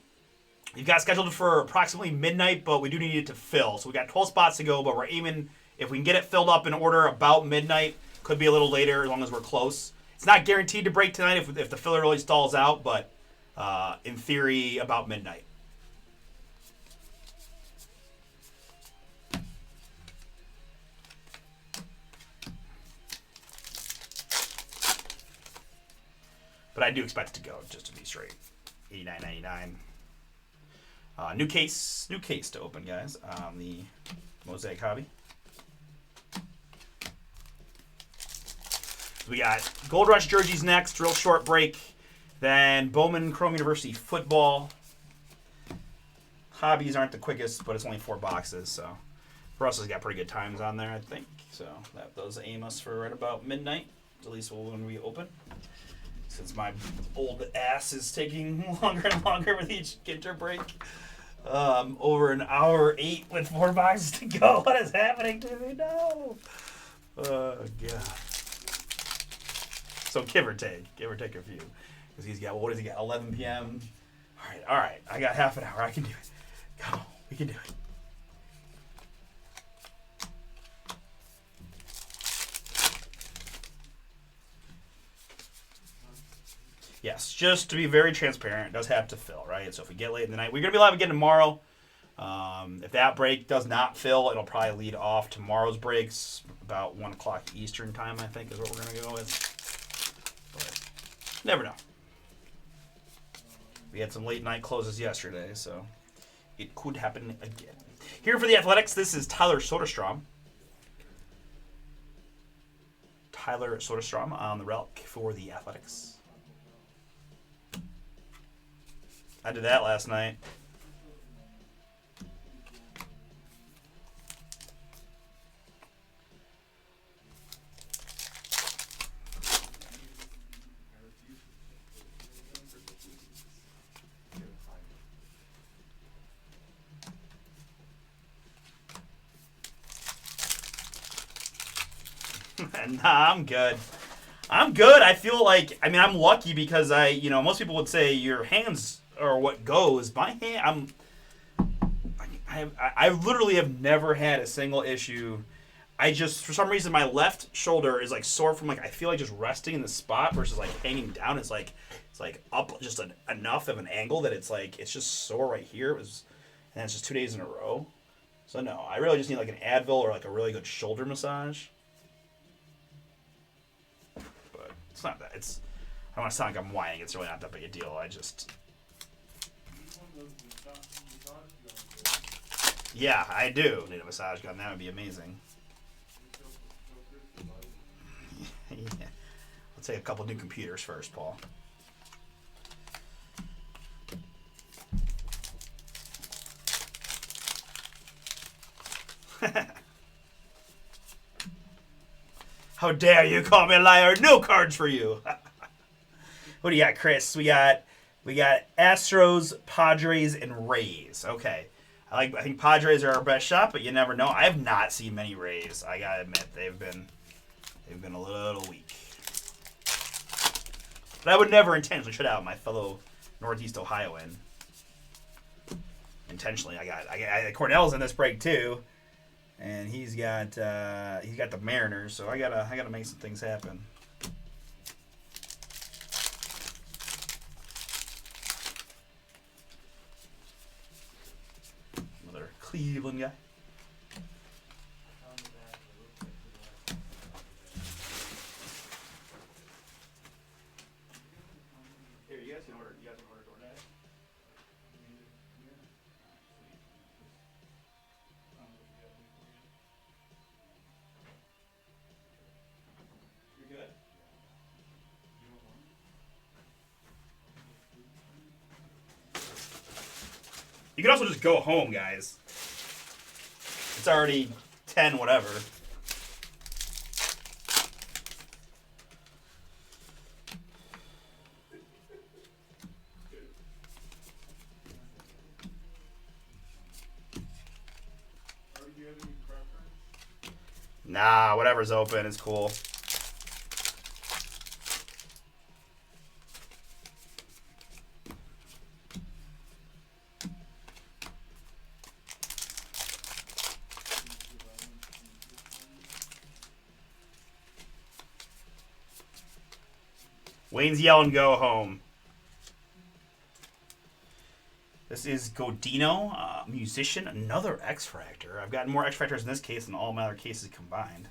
You've got scheduled for approximately midnight, but we do need it to fill. So we got 12 spots to go, but we're aiming, if we can get it filled up in order about midnight, could be a little later as long as we're close. It's not guaranteed to break tonight if the filler really stalls out, but in theory, about midnight. But I do expect it to go, just to be straight. $89.99. New case to open, guys. The Mosaic Hobby. We got Gold Rush jerseys next, real short break. Then Bowman Chrome University football. Hobbies aren't the quickest, but it's only 4 boxes, so Russell's got pretty good times on there, I think. So those aim us for right about midnight, at least when we open. Since my old ass is taking longer and longer with each Ginter break. Over an hour 8 with 4 boxes to go. What is happening to me? No. Oh, God. So give or take a few. Because he's got, what does he got, 11 p.m.? All right. I got half an hour. I can do it. Come on. We can do it. Yes, just to be very transparent, it does have to fill, right? So if we get late in the night, we're going to be live again tomorrow. If that break does not fill, it'll probably lead off tomorrow's breaks, about 1 o'clock Eastern time, I think, is what we're going to go with. But never know. We had some late night closes yesterday, so it could happen again. Here for the Athletics, this is Tyler Soderstrom. Tyler Soderstrom on the relic for the Athletics. I did that last night. Nah, I'm good. I feel like, I'm lucky because most people would say your hands are what goes. My hand, I literally have never had a single issue. I just, for some reason, my left shoulder is like sore from I feel like just resting in the spot versus like hanging down. It's like up just enough of an angle that it's just sore right here. And it's just 2 days in a row. So no, I really just need like an Advil or like a really good shoulder massage. But it's not that. I don't want to sound like I'm whining. It's really not that big a deal. Yeah, I do need a massage gun. That would be amazing. Yeah. Let's take a couple new computers first, Paul. How dare you call me a liar? No cards for you. What do you got, Chris? We got Astros, Padres, and Rays. Okay. I think Padres are our best shot, but you never know. I have not seen many Rays. I gotta admit, they've been a little weak. But I would never intentionally shut out my fellow Northeast Ohioan. Intentionally, I got Cornell's in this break too, and he's got the Mariners, so I gotta make some things happen. Another Cleveland guy. Here, you guys can order. You guys can order DoorDash. You're good. You can also just go home, guys. It's already 10 whatever. Do you have any preference? Nah, whatever's open is cool. Wayne's yelling, go home. This is Godino, musician, another X Factor. I've gotten more X Factors in this case than all my other cases combined.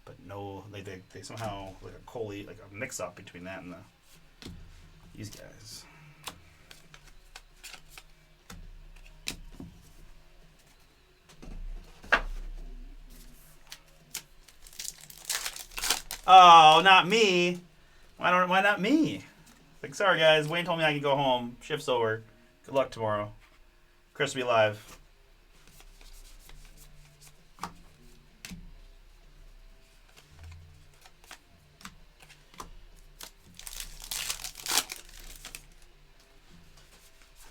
But no, they somehow, like a mix up between that and these guys. Oh, not me. Why not me? Like, sorry guys, Wayne told me I could go home. Shift's over. Good luck tomorrow. Chris will be live.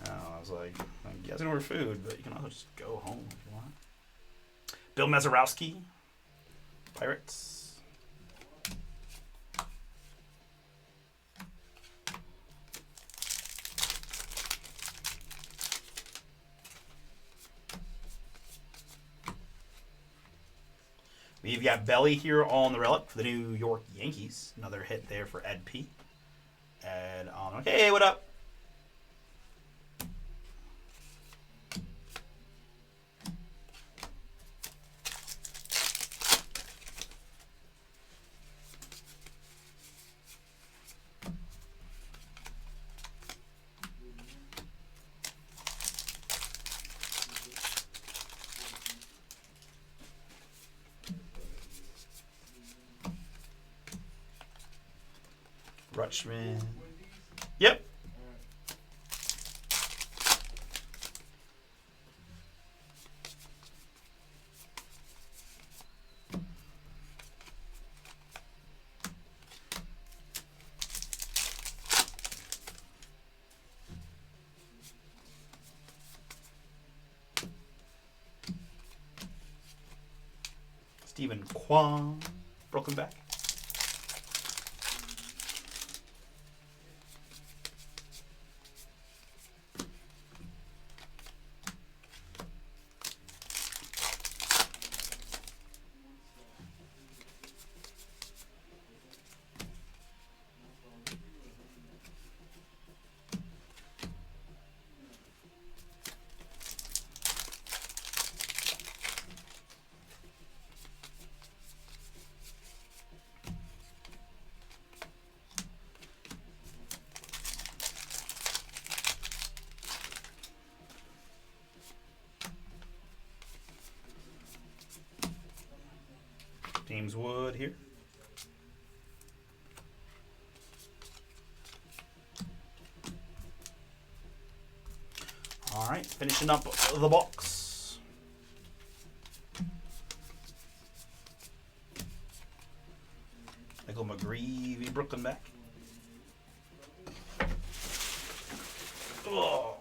I was like, you guys can order food, but you can also just go home if you want. Bill Mazeroski, Pirates. We've got Belly here on the relic for the New York Yankees. Another hit there for Ed P. Ed on. Hey, what up? Rutschman. Yep. Stephen Kwan, broken back. James Wood here. All right, finishing up the box. Gravy Brooklyn back. Oh.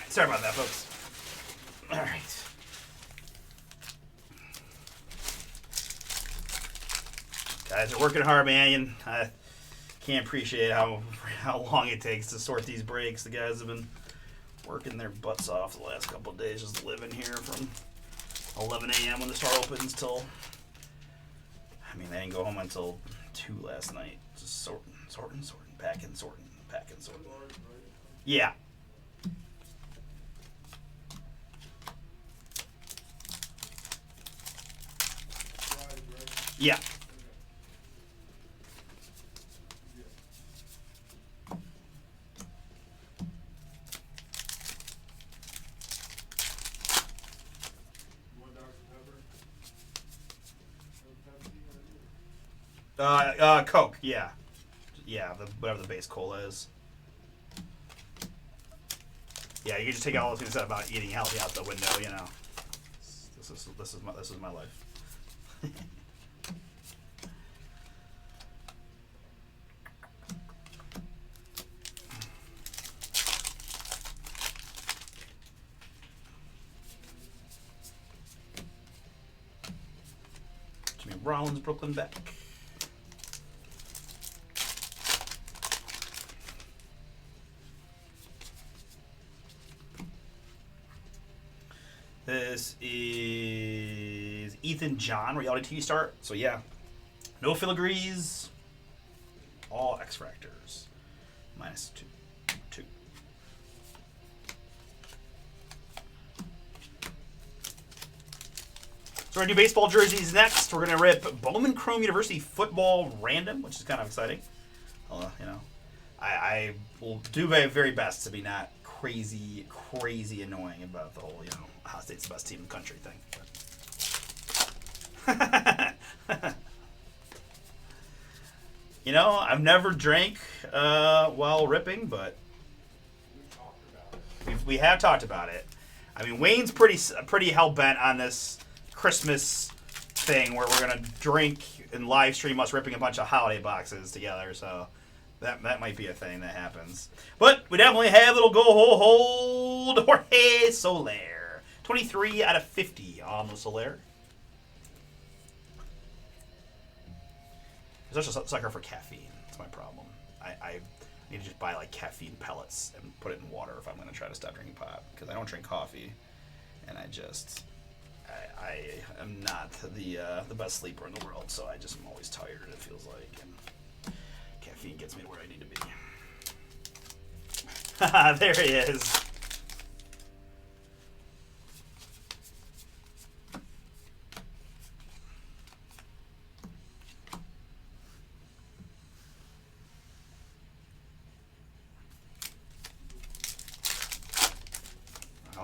Sorry about that, folks. All right. Guys are working hard, man. I can't appreciate how long it takes to sort these breaks. The guys have been working their butts off the last couple of days, just living here from 11 a.m. when the store opens till... I mean, they didn't go home until 2 last night. Just sorting, packing. Yeah. Yeah. Coke, yeah. Yeah, whatever the base cola is. Yeah, you can just take all those things about eating healthy out the window, you know. This is my life. Jimmy Rollins, Brooklyn back. This is Ethan John, reality TV star. So yeah, no filigrees, all X Fractors, -2. So we're gonna do baseball jerseys next. We're gonna rip Bowman Chrome University football random, which is kind of exciting. You know, I will do my very best to be not crazy annoying about the whole, you know, Ohio State's the best team in the country thing. You know, I've never drank while ripping, but we have talked about it. I mean, Wayne's pretty hell bent on this Christmas thing where we're gonna drink and live stream us ripping a bunch of holiday boxes together. So that might be a thing that happens. But we definitely have little go hold Jorge Soler, 23 out of 50 on the Soler. I'm such a sucker for caffeine. That's my problem. I need to just buy like caffeine pellets and put it in water if I'm going to try to stop drinking pot, because I don't drink coffee, and I am not the best sleeper in the world, so I just am always tired, it feels like, and caffeine gets me where I need to be. There he is.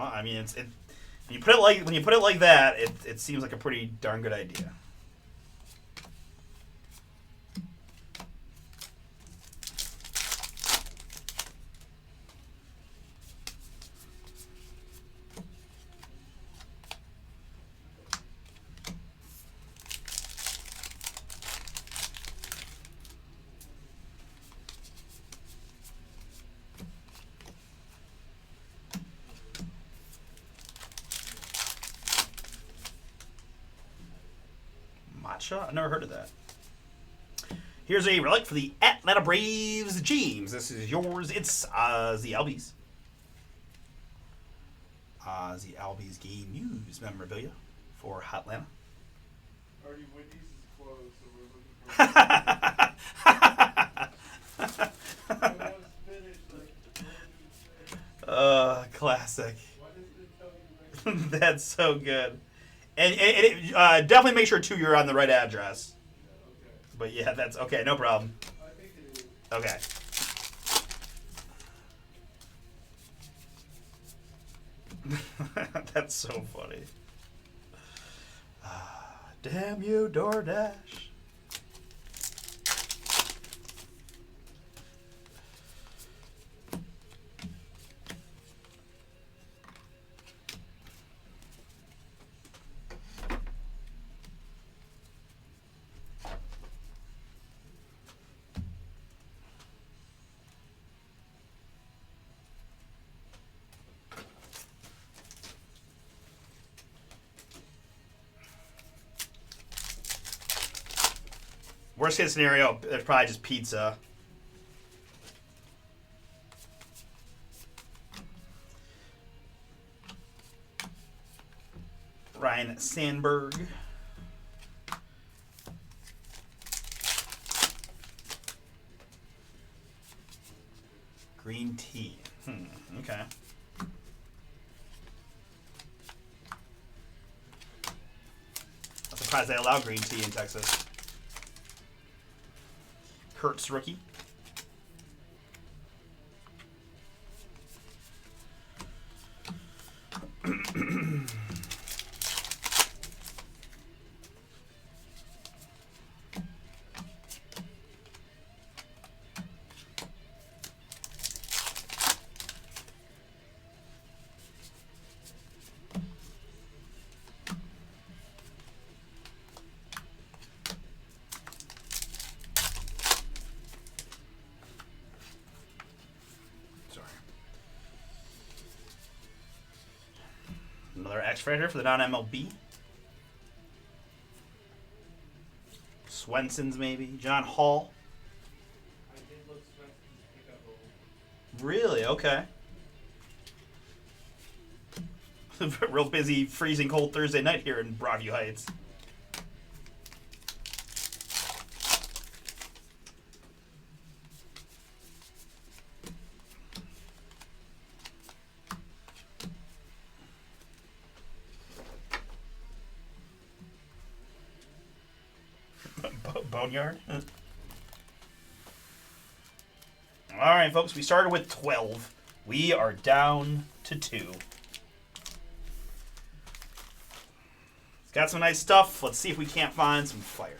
I mean, when you put it like that, it seems like a pretty darn good idea. shot? I never heard of that. Here's a relic for the Atlanta Braves. James, this is yours. It's the Albies. The Albies game news memorabilia for Atlanta. Already Wendy's is closed, so we're looking for. When I was finished, like, Classic. why doesn't it tell you right? That's so good. And definitely make sure, too, you're on the right address. Yeah, okay. But yeah, that's okay. No problem. I think it is. Okay. That's so funny. Damn you, DoorDash. Worst case scenario, it's probably just pizza. Ryan Sandberg. Green tea. Okay. I'm surprised they allow green tea in Texas. Kurtz rookie. Another X-Factor for the non-MLB. Swenson's maybe. John Hall. I did look Swenson's pickup over. Really? Okay. Real busy, freezing cold Thursday night here in Broadview Heights. Boneyard. All right, folks. We started with 12. We are down to 2. It's got some nice stuff. Let's see if we can't find some fire.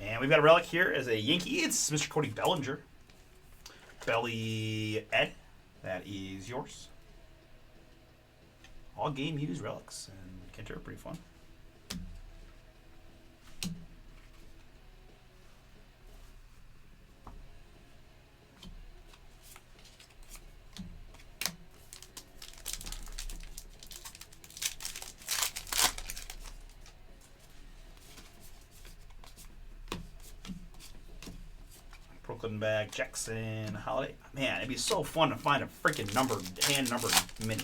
And we've got a relic here as a Yankee. It's Mr. Cody Bellinger. Belly Ed. That is yours. All game used relics. And Ginter, pretty fun. Brooklyn bag, Jackson, Holiday. Man, it'd be so fun to find a freaking hand numbered mini.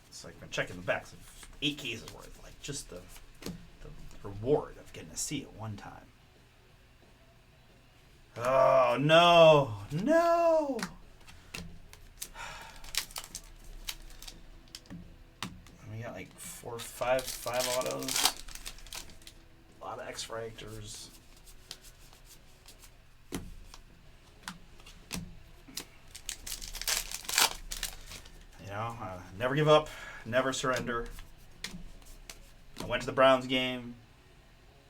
It's like I'm checking the backs of 8 cases worth. Like just the reward of getting to see it one time. Oh, no. No. We got like five autos. A lot of X-Fractors. You know, never give up, never surrender. I went to the Browns game,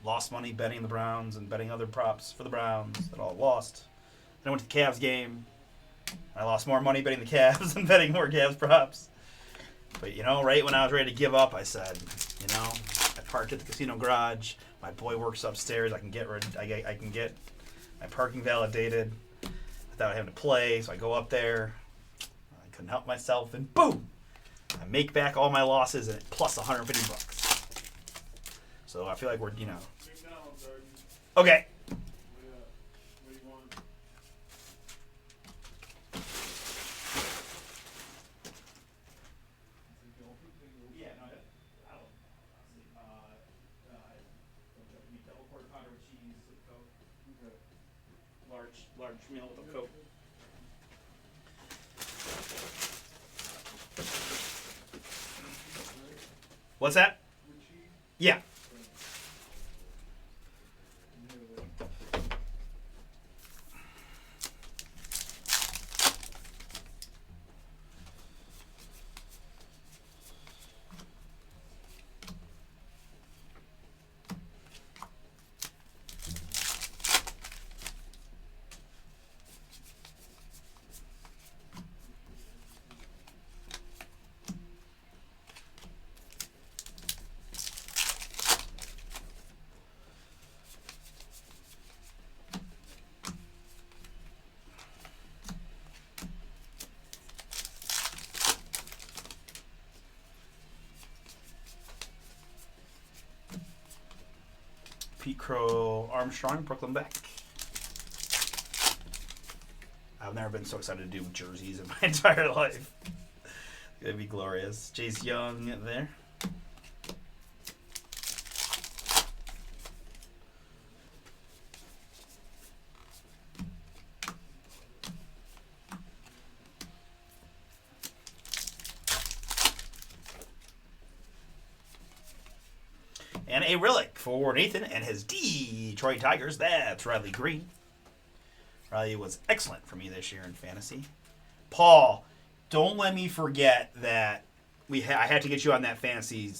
lost money betting the Browns and betting other props for the Browns that all lost. Then I went to the Cavs game. I lost more money betting the Cavs than betting more Cavs props. But, you know, right when I was ready to give up, I said, you know, I parked at the casino garage. My boy works upstairs. I can get my parking validated without having to play. So I go up there. I couldn't help myself, and boom! I make back all my losses and plus $150. So I feel like we're, you know. Okay. What do you want? Yeah, no, I don't. Double quarter pounder with cheese with Coke. Okay. Large meal with a Coke. What's that? With cheese? Yeah. Pete Crow Armstrong, Brooklyn Beck. I've never been so excited to do jerseys in my entire life. It's gonna be glorious. Jace Young there. And a relic for Nathan and his Detroit Tigers. That's Riley Green. Riley was excellent for me this year in fantasy. Paul, don't let me forget that I had to get you on that fantasy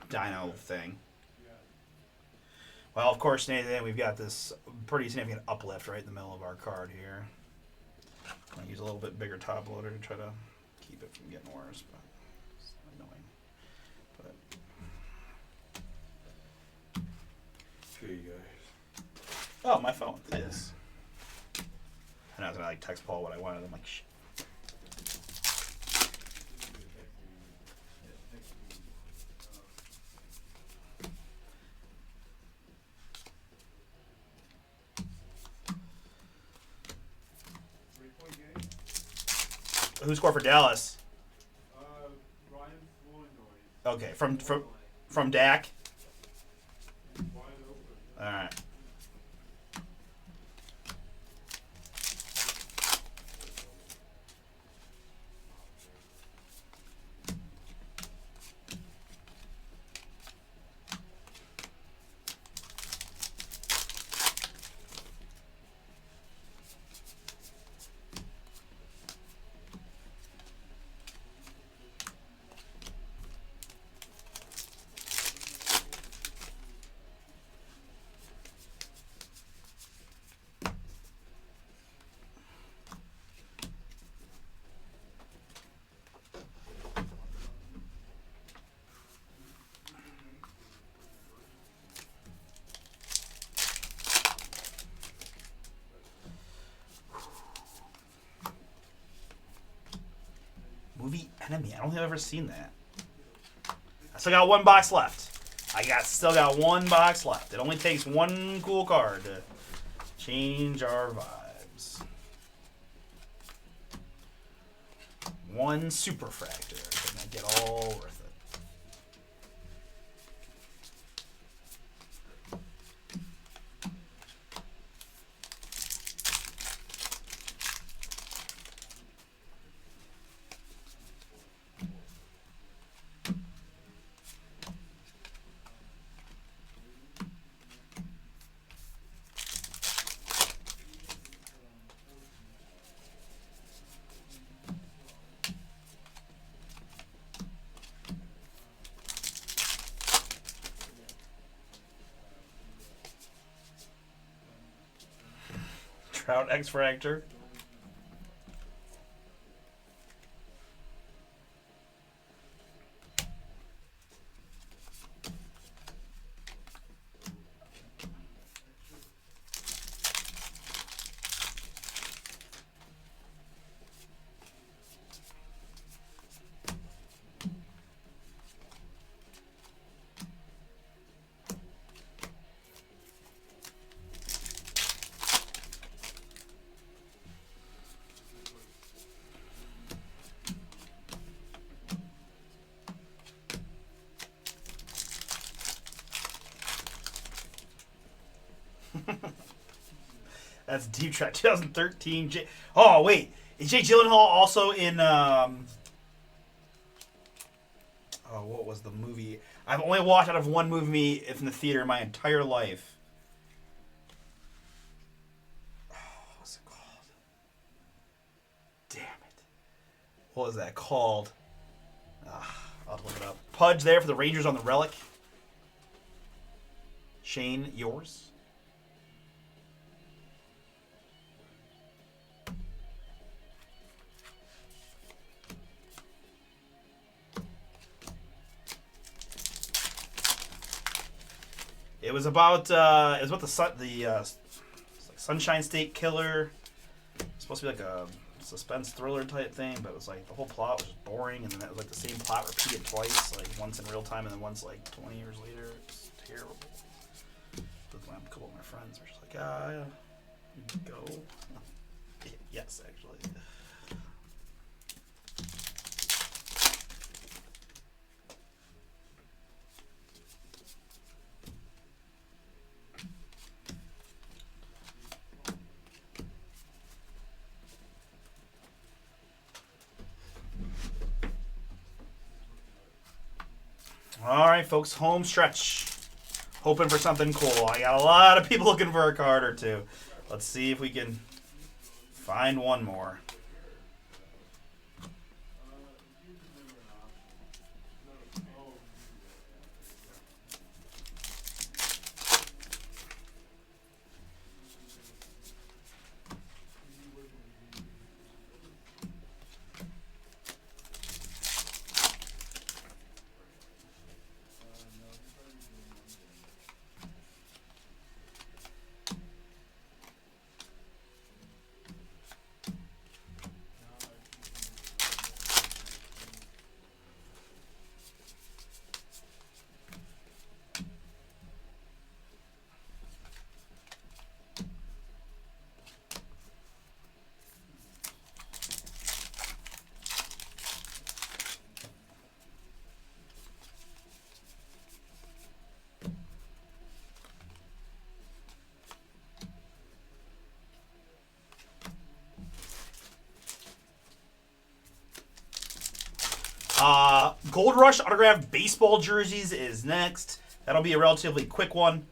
dyno thing. Yeah. Well, of course, Nathan, we've got this pretty significant uplift right in the middle of our card here. I'm going to use a little bit bigger top loader to try to keep it from getting worse, but it's annoying. But Hey guys. oh, my phone. Yes. And I was gonna text Paul what I wanted. I'm like, shit. Who scored for Dallas? Ryan Flournoy. Okay, from Dak. Wide open. All right. Movie Enemy. I don't think I've ever seen that. I still got one box left. Still got one box left. It only takes one cool card to change our vibes. One Superfractor to make it all worth it. out X Fractor. That's Deep Track 2013. Oh, wait. Is Jake Gyllenhaal also in... oh, what was the movie? I've only watched out of one movie in the theater my entire life. Oh, what's it called? Damn it. What was that called? I'll look it up. Pudge there for the Rangers on the Relic. Shane, yours? It was about the Sunshine State Killer. It's supposed to be like a suspense thriller type thing, but it was like the whole plot was just boring, and then it was like the same plot repeated twice, like once in real time and then once like 20 years later. It's terrible. But a couple of my friends were just like, yeah, go. Yes, actually. All right, folks, home stretch. Hoping for something cool. I got a lot of people looking for a card or two. Let's see if we can find one more. Gold Rush autographed baseball jerseys is next. That'll be a relatively quick one.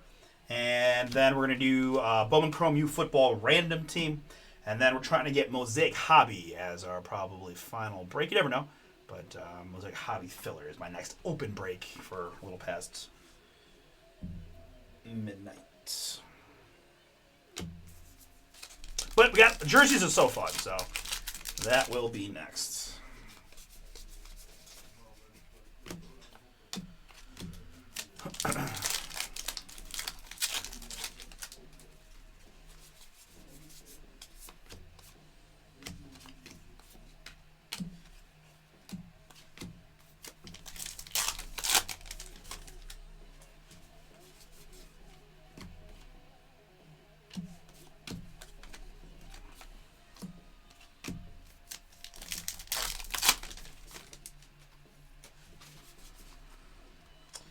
And then we're going to do Bowman Chrome U football random team. And then we're trying to get Mosaic Hobby as our probably final break. You never know. But Mosaic Hobby filler is my next open break for a little past midnight. But we got jerseys are so fun, so that will be next.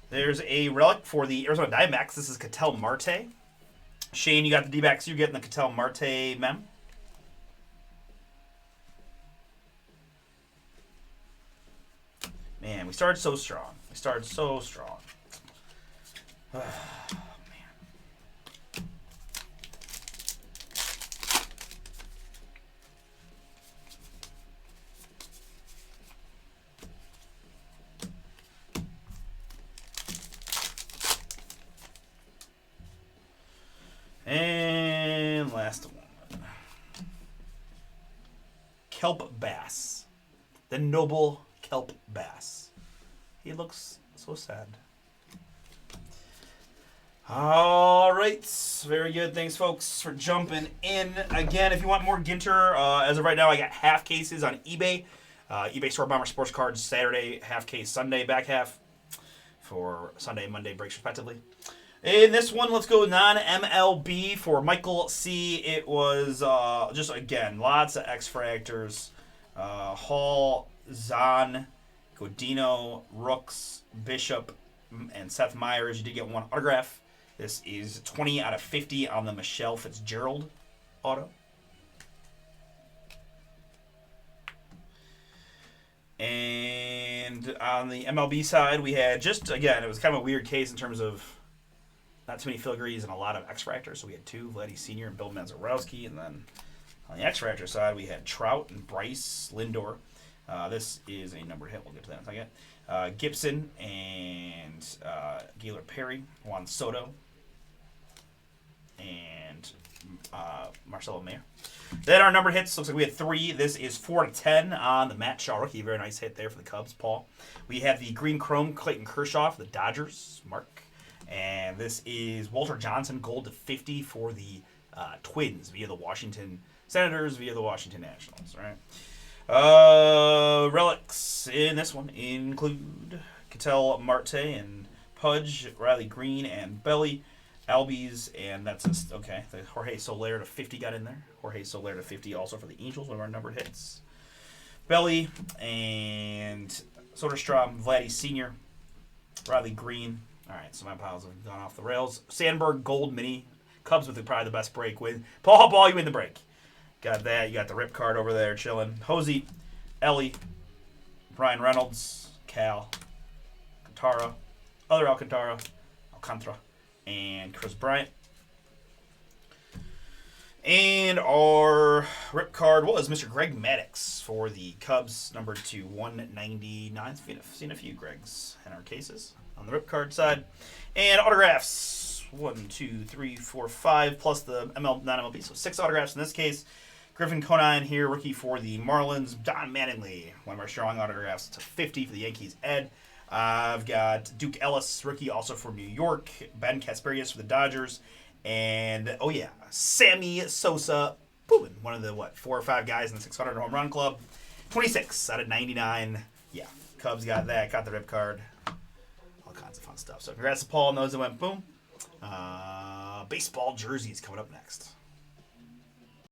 There's a relic for the Arizona Diamondbacks. This is Ketel Marte. Shane, you got the D-backs. You're getting the Ketel Marte mem. Man, we started so strong. Man. And last one. kelp bass. The noble kelp bass. He looks so sad. All right. Very good. Thanks, folks, for jumping in. Again, if you want more Ginter, as of right now, I got half cases on eBay. eBay Store Bomber Sports Cards, Saturday, half case, Sunday, back half. For Sunday and Monday breaks, respectively. In this one, let's go non-MLB for Michael C. It was just, again, lots of X-Fractors. Hall, Zahn, Godino, Rooks, Bishop, and Seth Meyers. You did get one autograph. This is 20 out of 50 on the Michelle Fitzgerald auto. And on the MLB side, we had just, again, it was kind of a weird case in terms of not too many filigrees and a lot of X-Fractors. So we had two, Vladdy Sr. and Bill Mazeroski. And then on the X-Fractor side, we had Trout and Bryce Lindor. This is a numbered hit. We'll get to that in a second. Gibson and Gaylord Perry, Juan Soto, and Marcelo Mayer. Then our numbered hits, looks like we had 3. This is 4 to 10 on the Matt Shaw rookie. Very nice hit there for the Cubs, Paul. We have the green chrome Clayton Kershaw for the Dodgers, Mark. And this is Walter Johnson, gold to 50 for the Twins via the Washington Senators, via the Washington Nationals, right? Relics in this one include Ketel Marte and Pudge, Riley Green and Belly, Albies, and that's just, okay. The Jorge Soler to 50 got in there. Jorge Soler to 50 also for the Angels, one of our numbered hits. Belly and Soderstrom, Vladdy Sr., Riley Green. All right, so my piles have gone off the rails. Sandberg, gold mini. Cubs with probably the best break with. Paul Ball, you win the break. Got that. You got the rip card over there chilling. Hosey, Ellie, Brian Reynolds, Cal, Alcantara, other Alcantara, and Chris Bryant. And our rip card was Mr. Greg Maddux for the Cubs, numbered to 199. Seen a few Gregs in our cases on the rip card side. And autographs, 1, 2, 3, 4, 5, plus the non-MLB. So 6 autographs in this case. Griffin Conine here, rookie for the Marlins. Don Mattingly, one of our strong autographs to 50 for the Yankees. Ed. I've got Duke Ellis, rookie also for New York. Ben Kasperius for the Dodgers. And, oh yeah, Sammy Sosa, booming. One of the, 4 or 5 guys in the 600 home run club. 26 out of 99. Yeah, Cubs got that, got the rip card. All kinds of fun stuff. So congrats to Paul and those that went boom. Baseball jerseys coming up next.